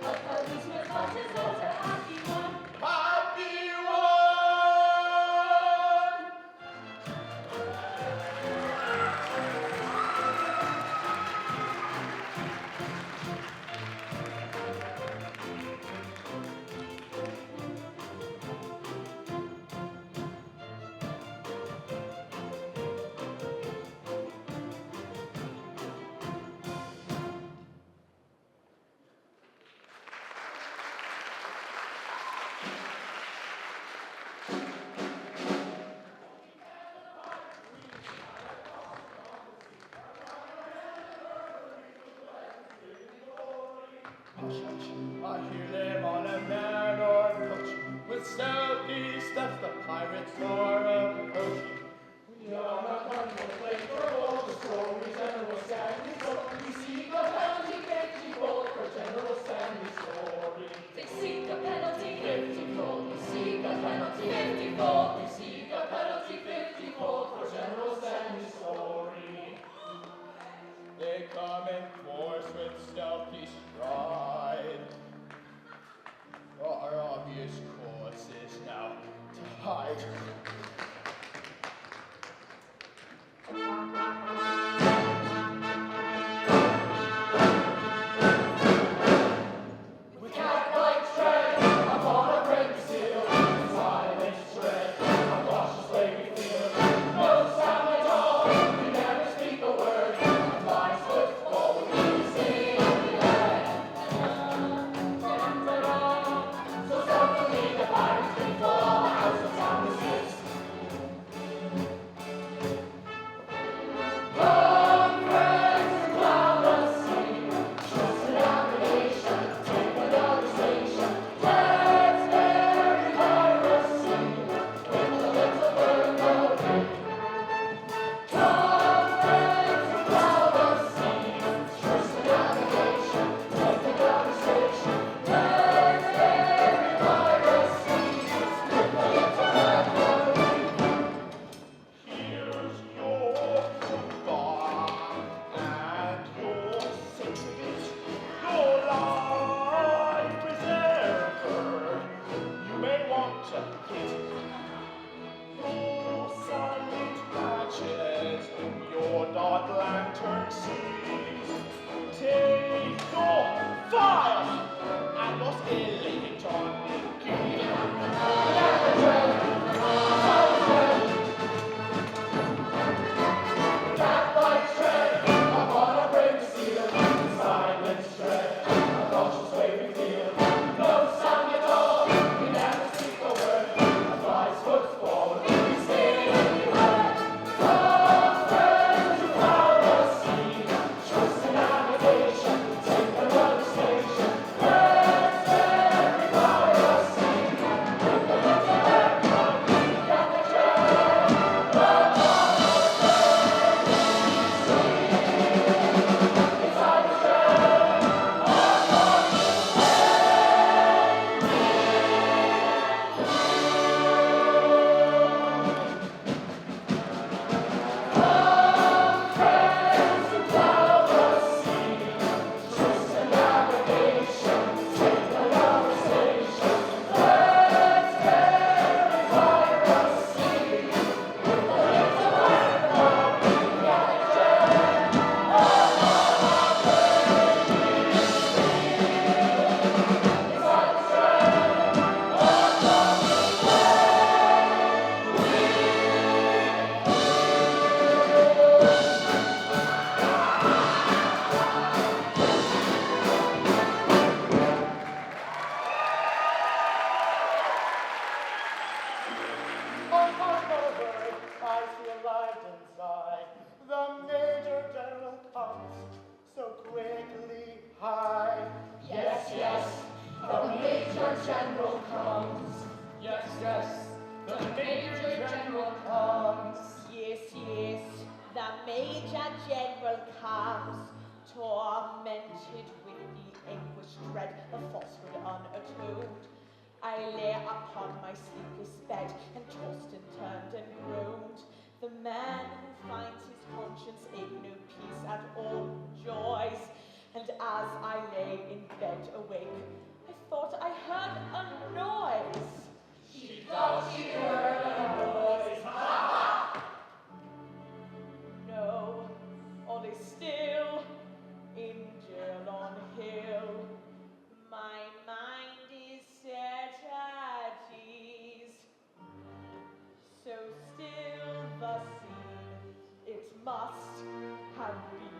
a policeman's lot is not a happy one. Happy one! I hear them on a man or coach. With stealthy steps the pirates are approaching. We are not contemplate for all the stories General Stanley told. We seek a penalty 50-fold for General Stanley's story. They seek a penalty 50-fold. We seek a penalty 50-fold. We seek a penalty 50-fold for General Stanley's story. They come in force with stealthy stride. Our obvious course is now to hide. I feel light inside. The Major General comes so quickly high. Yes, yes, the Major General comes. Yes, yes, the Major General comes. Yes, yes, the Major General comes, tormented with the anguish dread of falsehood unatoned. I lay upon my sleepless bed and tossed and turned and groaned. The man who finds his conscience ache no peace at all joys. And as I lay in bed awake, I thought I heard a noise. She thought she heard a noise. No, all is still in jail on hill. My mind is set at ease. So still the scene, it must have been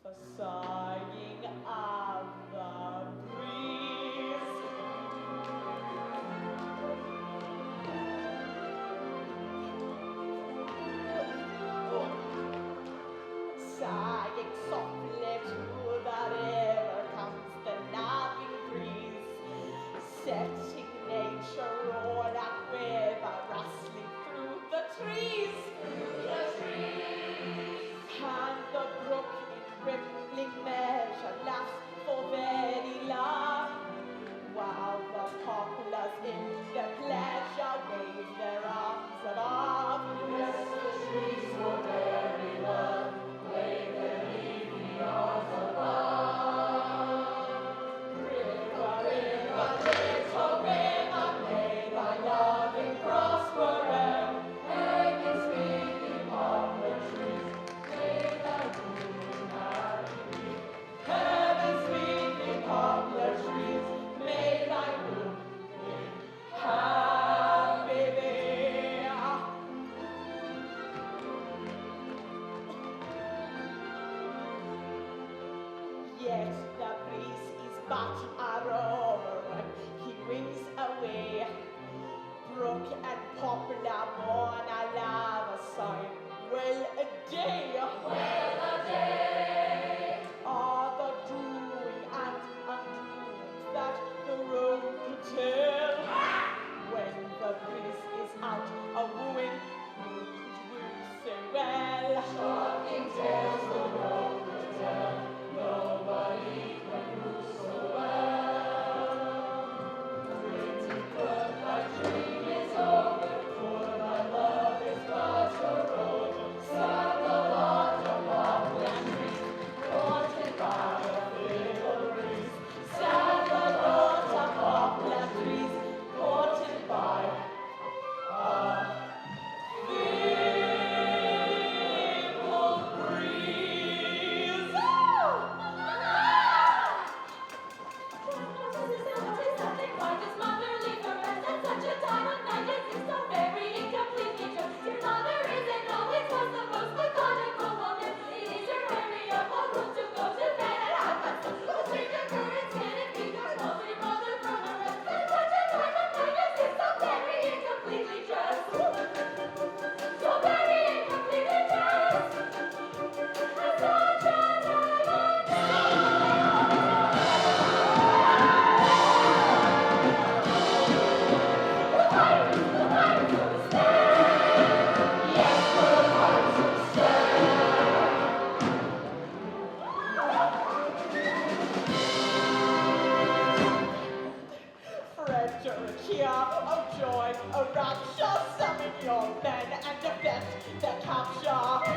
the sighing of the breeze. Sighing softly to the river comes the loving breeze, setting nature all and quiver, rustling through the trees. And the brook in rippling measure laughs for very love, while the poplars in their pleasure wave their arms above. Yes, the trees for very love wave their leafy arms above. River, river, little river, may thy loving prosper ever. Heaven speaking of the trees, may thy blooming happy be. Heaven speaking of the trees, may thy blooming happy be. Yet the breeze is but a rover, he wings away. Brook and poplar mourn a love sign. Well a day, are the doing and undoing that the road could tell. When the breeze is out a wooing, who could woo so well? Shocking tales the road could tell, nobody can prove so well. Pretty good, thy dream is over, for thy love is but a road. Sad the lot of poplar trees, haunted by a little breeze. Sad the lot of poplar trees, haunted by a fickle breeze. Why does mother leave her rest at such a time of night? It seems so very incompletely just. Your mother isn't always was the most methodical woman. It is her hurry up all room to go to bed at half past one. The stranger currents can it be your your mother from her rest at such a time of night? It seems so very incompletely dressed. So very incompletely dressed. At such a time of Frederic here, oh joy, a rapture, summon your men and defend the capture.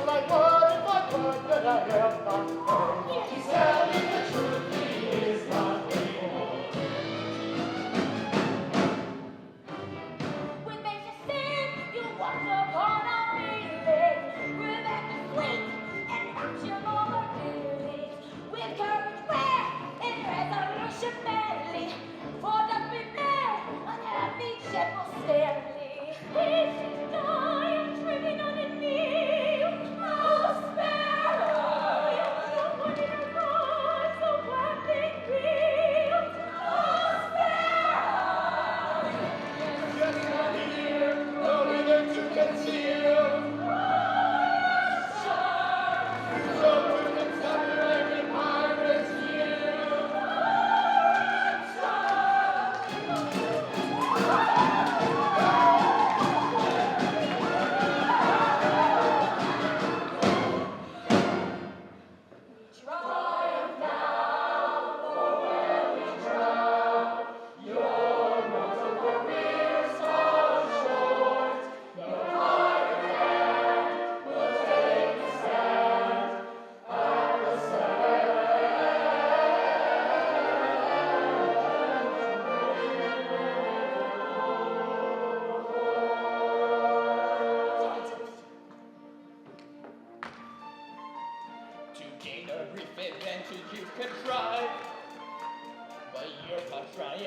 Like what if I could, that I have not heard. He's telling the truth, he is not able. With major sin, you walked upon our feelings. Revenge is sweet and action over feelings. With courage rare and resolution manly, for just be merry.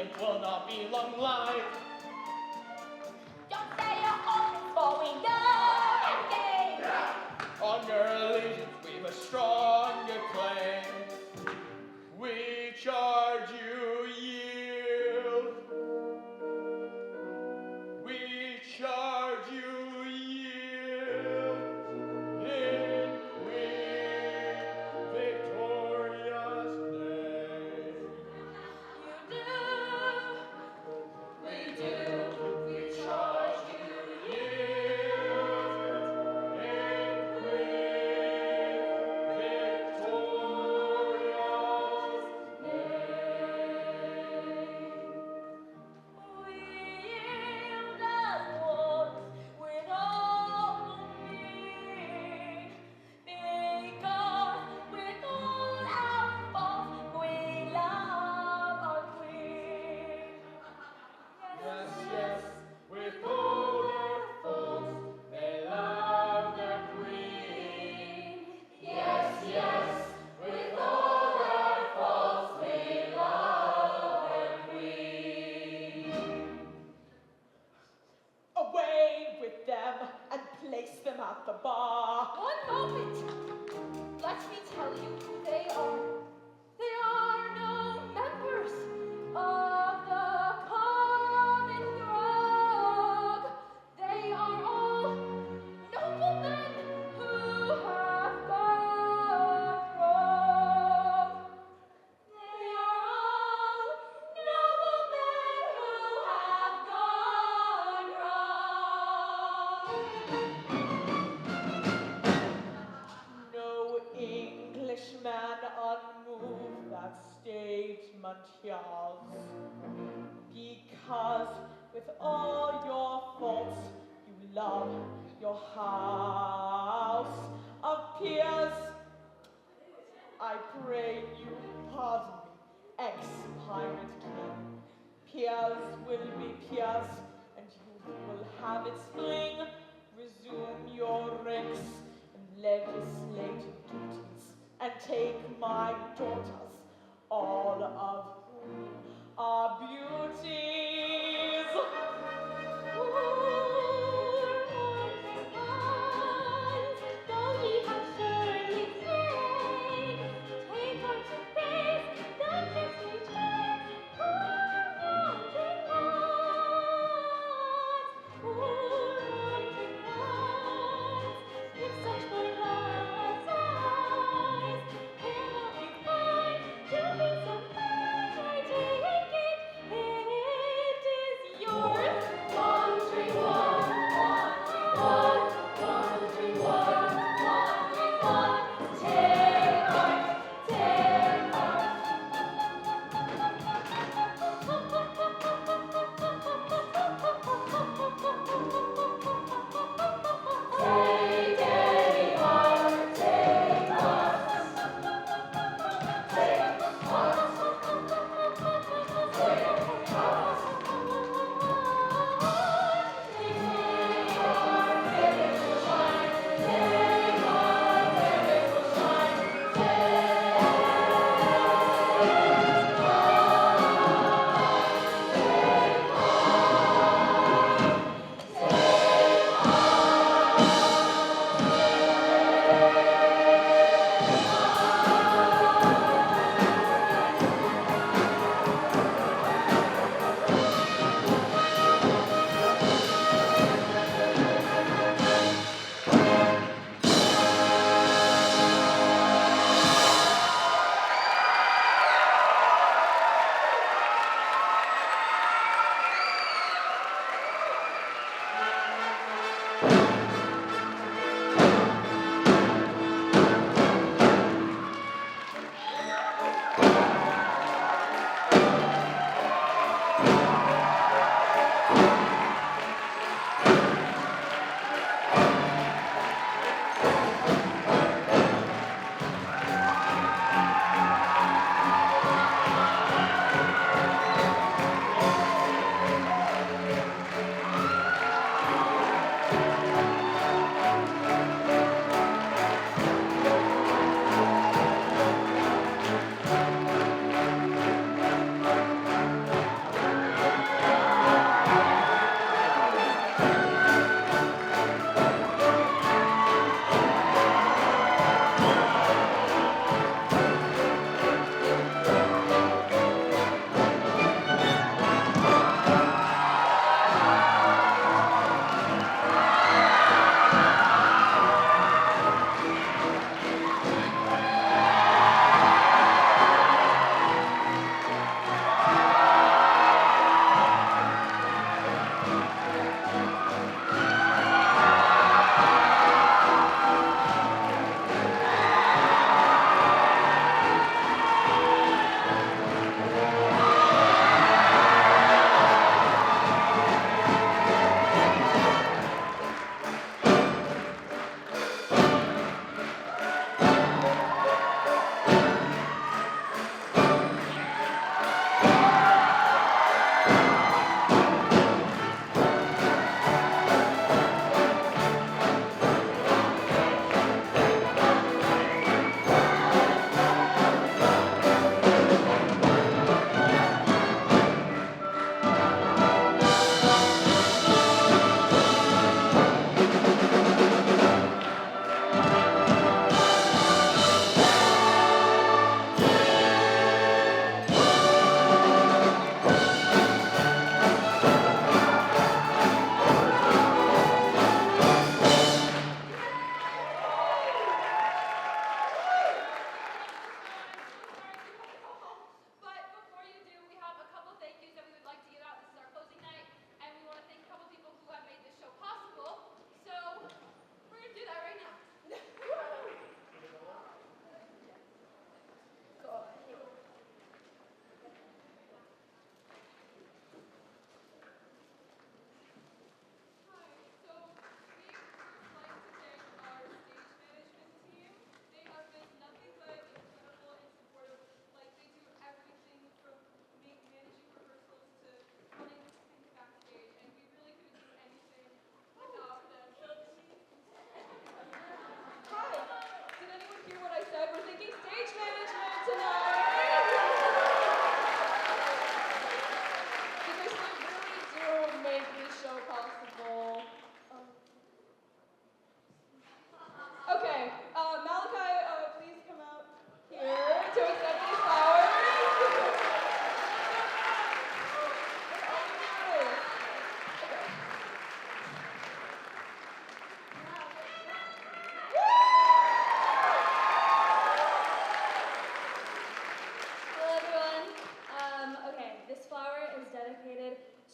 it will not be long-lived. Don't say your home is falling down again. On your allegiance we've a stronger claim. We charge you yield. We charge you yield in Queen Victoria's name. You do. We charge you yield in Queen Victoria's We yield as one with all the mean, because with all our faults we love our queen. Yes, yes, with all their faults, they love their queen. Yes, yes, with all our faults we love our queen. Away with them and place them at the bar. One moment. Let me tell you who they are. They are no members of the common throng. They are all noblemen who have gone wrong. They are all noblemen who have gone wrong. No Englishman unmoved that statement yours. Because with all your faults you love your house of peers. I pray you pardon me, ex-pirate king. Peers will be peers, and youth will have its fling. Resume your ranks and legislative duties, and take my daughters, all of whom are beauties. Though ye have surely slain, take heart to face the grisly chance. Poor wanton ones, if such were God's eyes, cannot you find to be some fine? I take it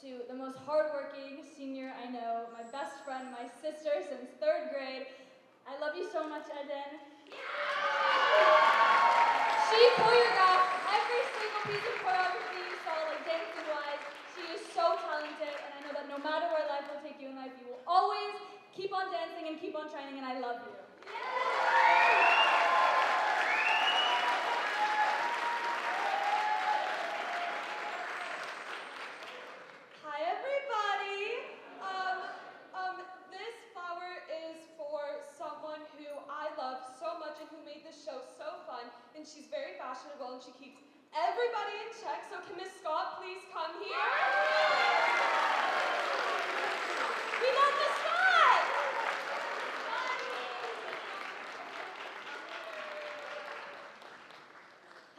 to the most hardworking senior I know, my best friend, my sister since 3rd grade. I love you so much, Eden. She choreographed every single piece of choreography you saw, like dancing-wise. She is so talented, and I know that no matter where life will take you in life, you will always keep on dancing and keep on shining, and I love you. Hi, everybody. This flower is for someone who I love so much and who made this show so fun. And she's very fashionable and she keeps everybody in check. So can Miss Scott please come here? We love Miss Scott.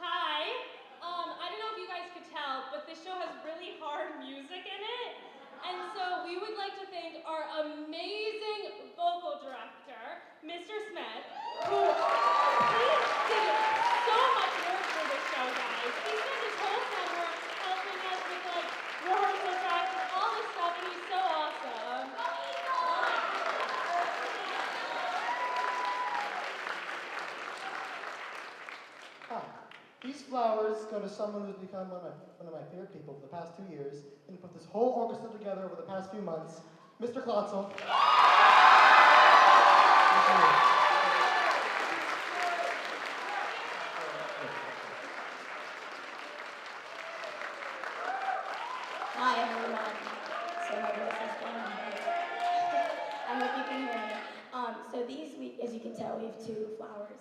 Hi. I don't know if you guys could tell, but this show has really hard music in it. And so we would like to thank our amazing vocal director, Mr. Smith, who he did so much work for this show, guys. He spent his whole summer helping us with like rehearsal tracks and all this stuff, and he's so awesome. These flowers go to someone who's become one of my favorite people for the past 2 years and put this whole orchestra together over the past few months, Mr. Klotzel. Hi everyone. So my voice is going. I hope you can hear me. So as you can tell, we have 2 flowers.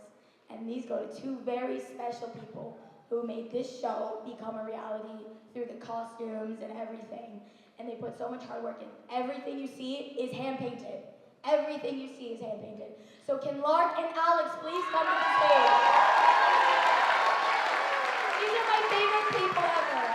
And these go to 2 very special people who made this show become a reality through the costumes and everything. And they put so much hard work in. Everything you see is hand-painted. Everything you see is hand-painted. So can Lark and Alex please come to the stage? These are my favorite people ever.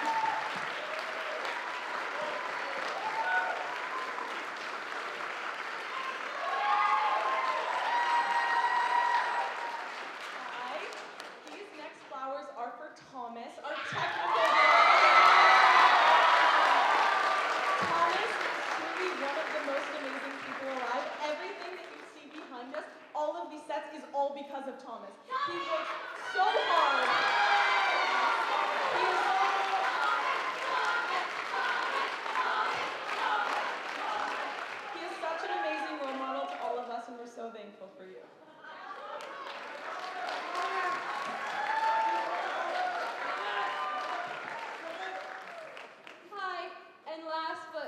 Thomas, our technical Thomas is truly one of the most amazing people alive. Everything that you see behind us, all of these sets, is all because of Thomas. He works so hard. He is such an amazing role model to all of us, and we're so thankful for you.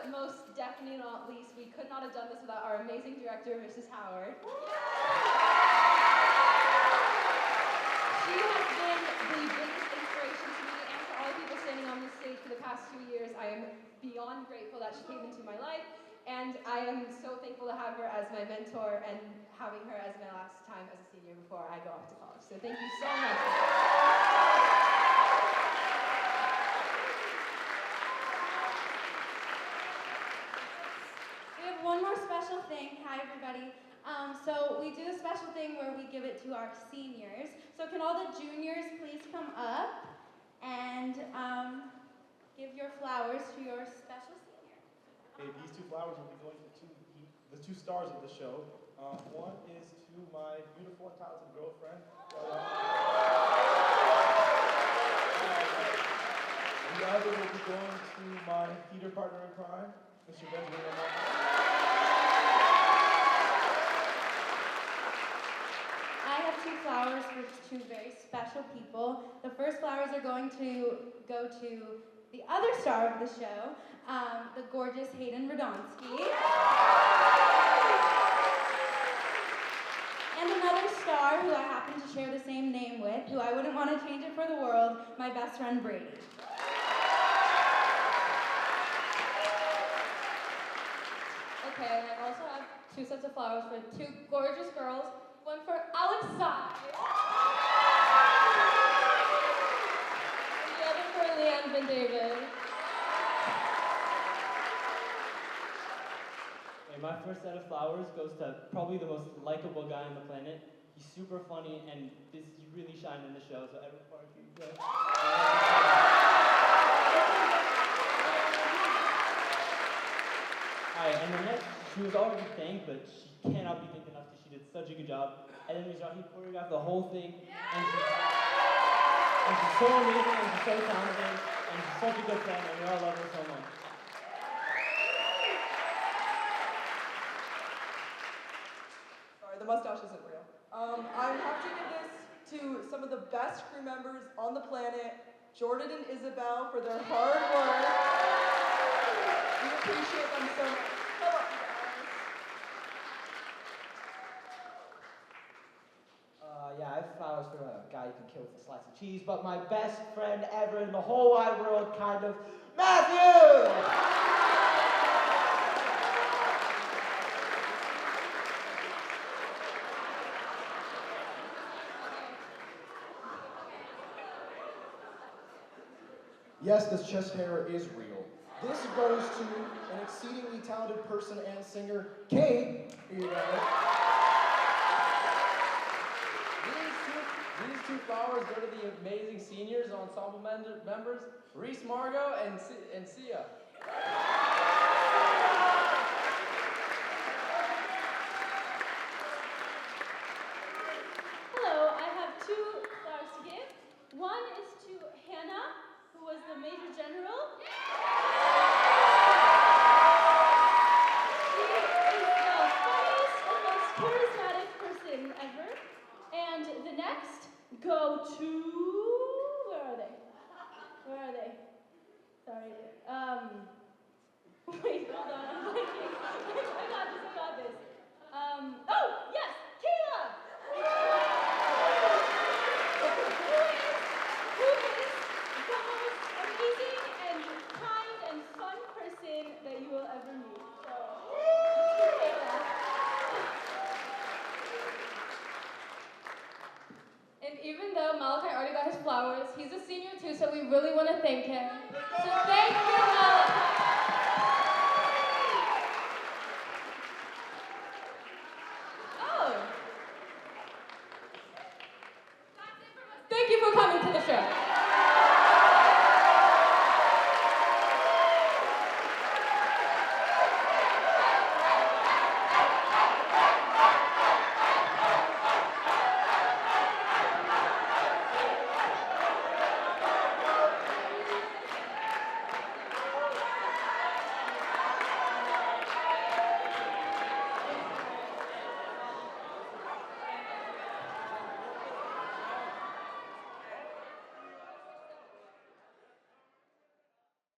Most definitely not least, we could not have done this without our amazing director, Mrs. Howard. She has been the biggest inspiration to me and to all the people standing on this stage for the past 2 years. I am beyond grateful that she came into my life, and I am so thankful to have her as my mentor and having her as my last time as a senior before I go off to college. So thank you so much. One more special thing. Hi, everybody. So we do a special thing where we give it to our seniors. So can all the juniors please come up and give your flowers to your special senior? Okay, these 2 flowers will be going to the 2 stars of the show. One is to my beautiful and talented girlfriend. The other will be going to my theater partner in crime, Mr. Beverly. I have 2 flowers for 2 very special people. The first flowers are going to go to the other star of the show, the gorgeous Hayden Radomski. And another star who I happen to share the same name with, who I wouldn't want to change it for the world, my best friend Brady. Okay, and I also have 2 sets of flowers for 2 gorgeous girls. One for Alex Side. And the other for Leanne Van David. Okay, my first set of flowers goes to probably the most likable guy on the planet. He's super funny and you really shine in the show, so every part of you. And the next, she was already thanked, but she cannot be thanked enough because she did such a good job. And then Ms. Rahi choreographed the whole thing, and she's so amazing, and she's so talented, and she's such a good friend, and we all love her so much. Sorry, the mustache isn't real. I have to give this to some of the best crew members on the planet, Jordan and Isabel, for their hard work. We appreciate them so much. How about you guys? Yeah, I have flowers for a guy you can kill with a slice of cheese, but my best friend ever in the whole wide world, kind of, Matthew! Yes, this chest hair is real. This goes to an exceedingly talented person and singer, Kate. Here you go. These two flowers go to the amazing seniors, ensemble members, Reese, Margot, and Sia. Hello, I have two flowers to give. One is to Hannah, who was the Major General. She is the funniest and most charismatic person ever. And the next go to... Where are they? Where are they? Sorry. Wait, hold on, I'm blanking. I got this. Oh, yes, Kayla! Who is the most amazing and kind and fun person that you will ever meet. So, Kayla. And even though Malachi already got his flowers, he's a senior too, so we really want to thank him. So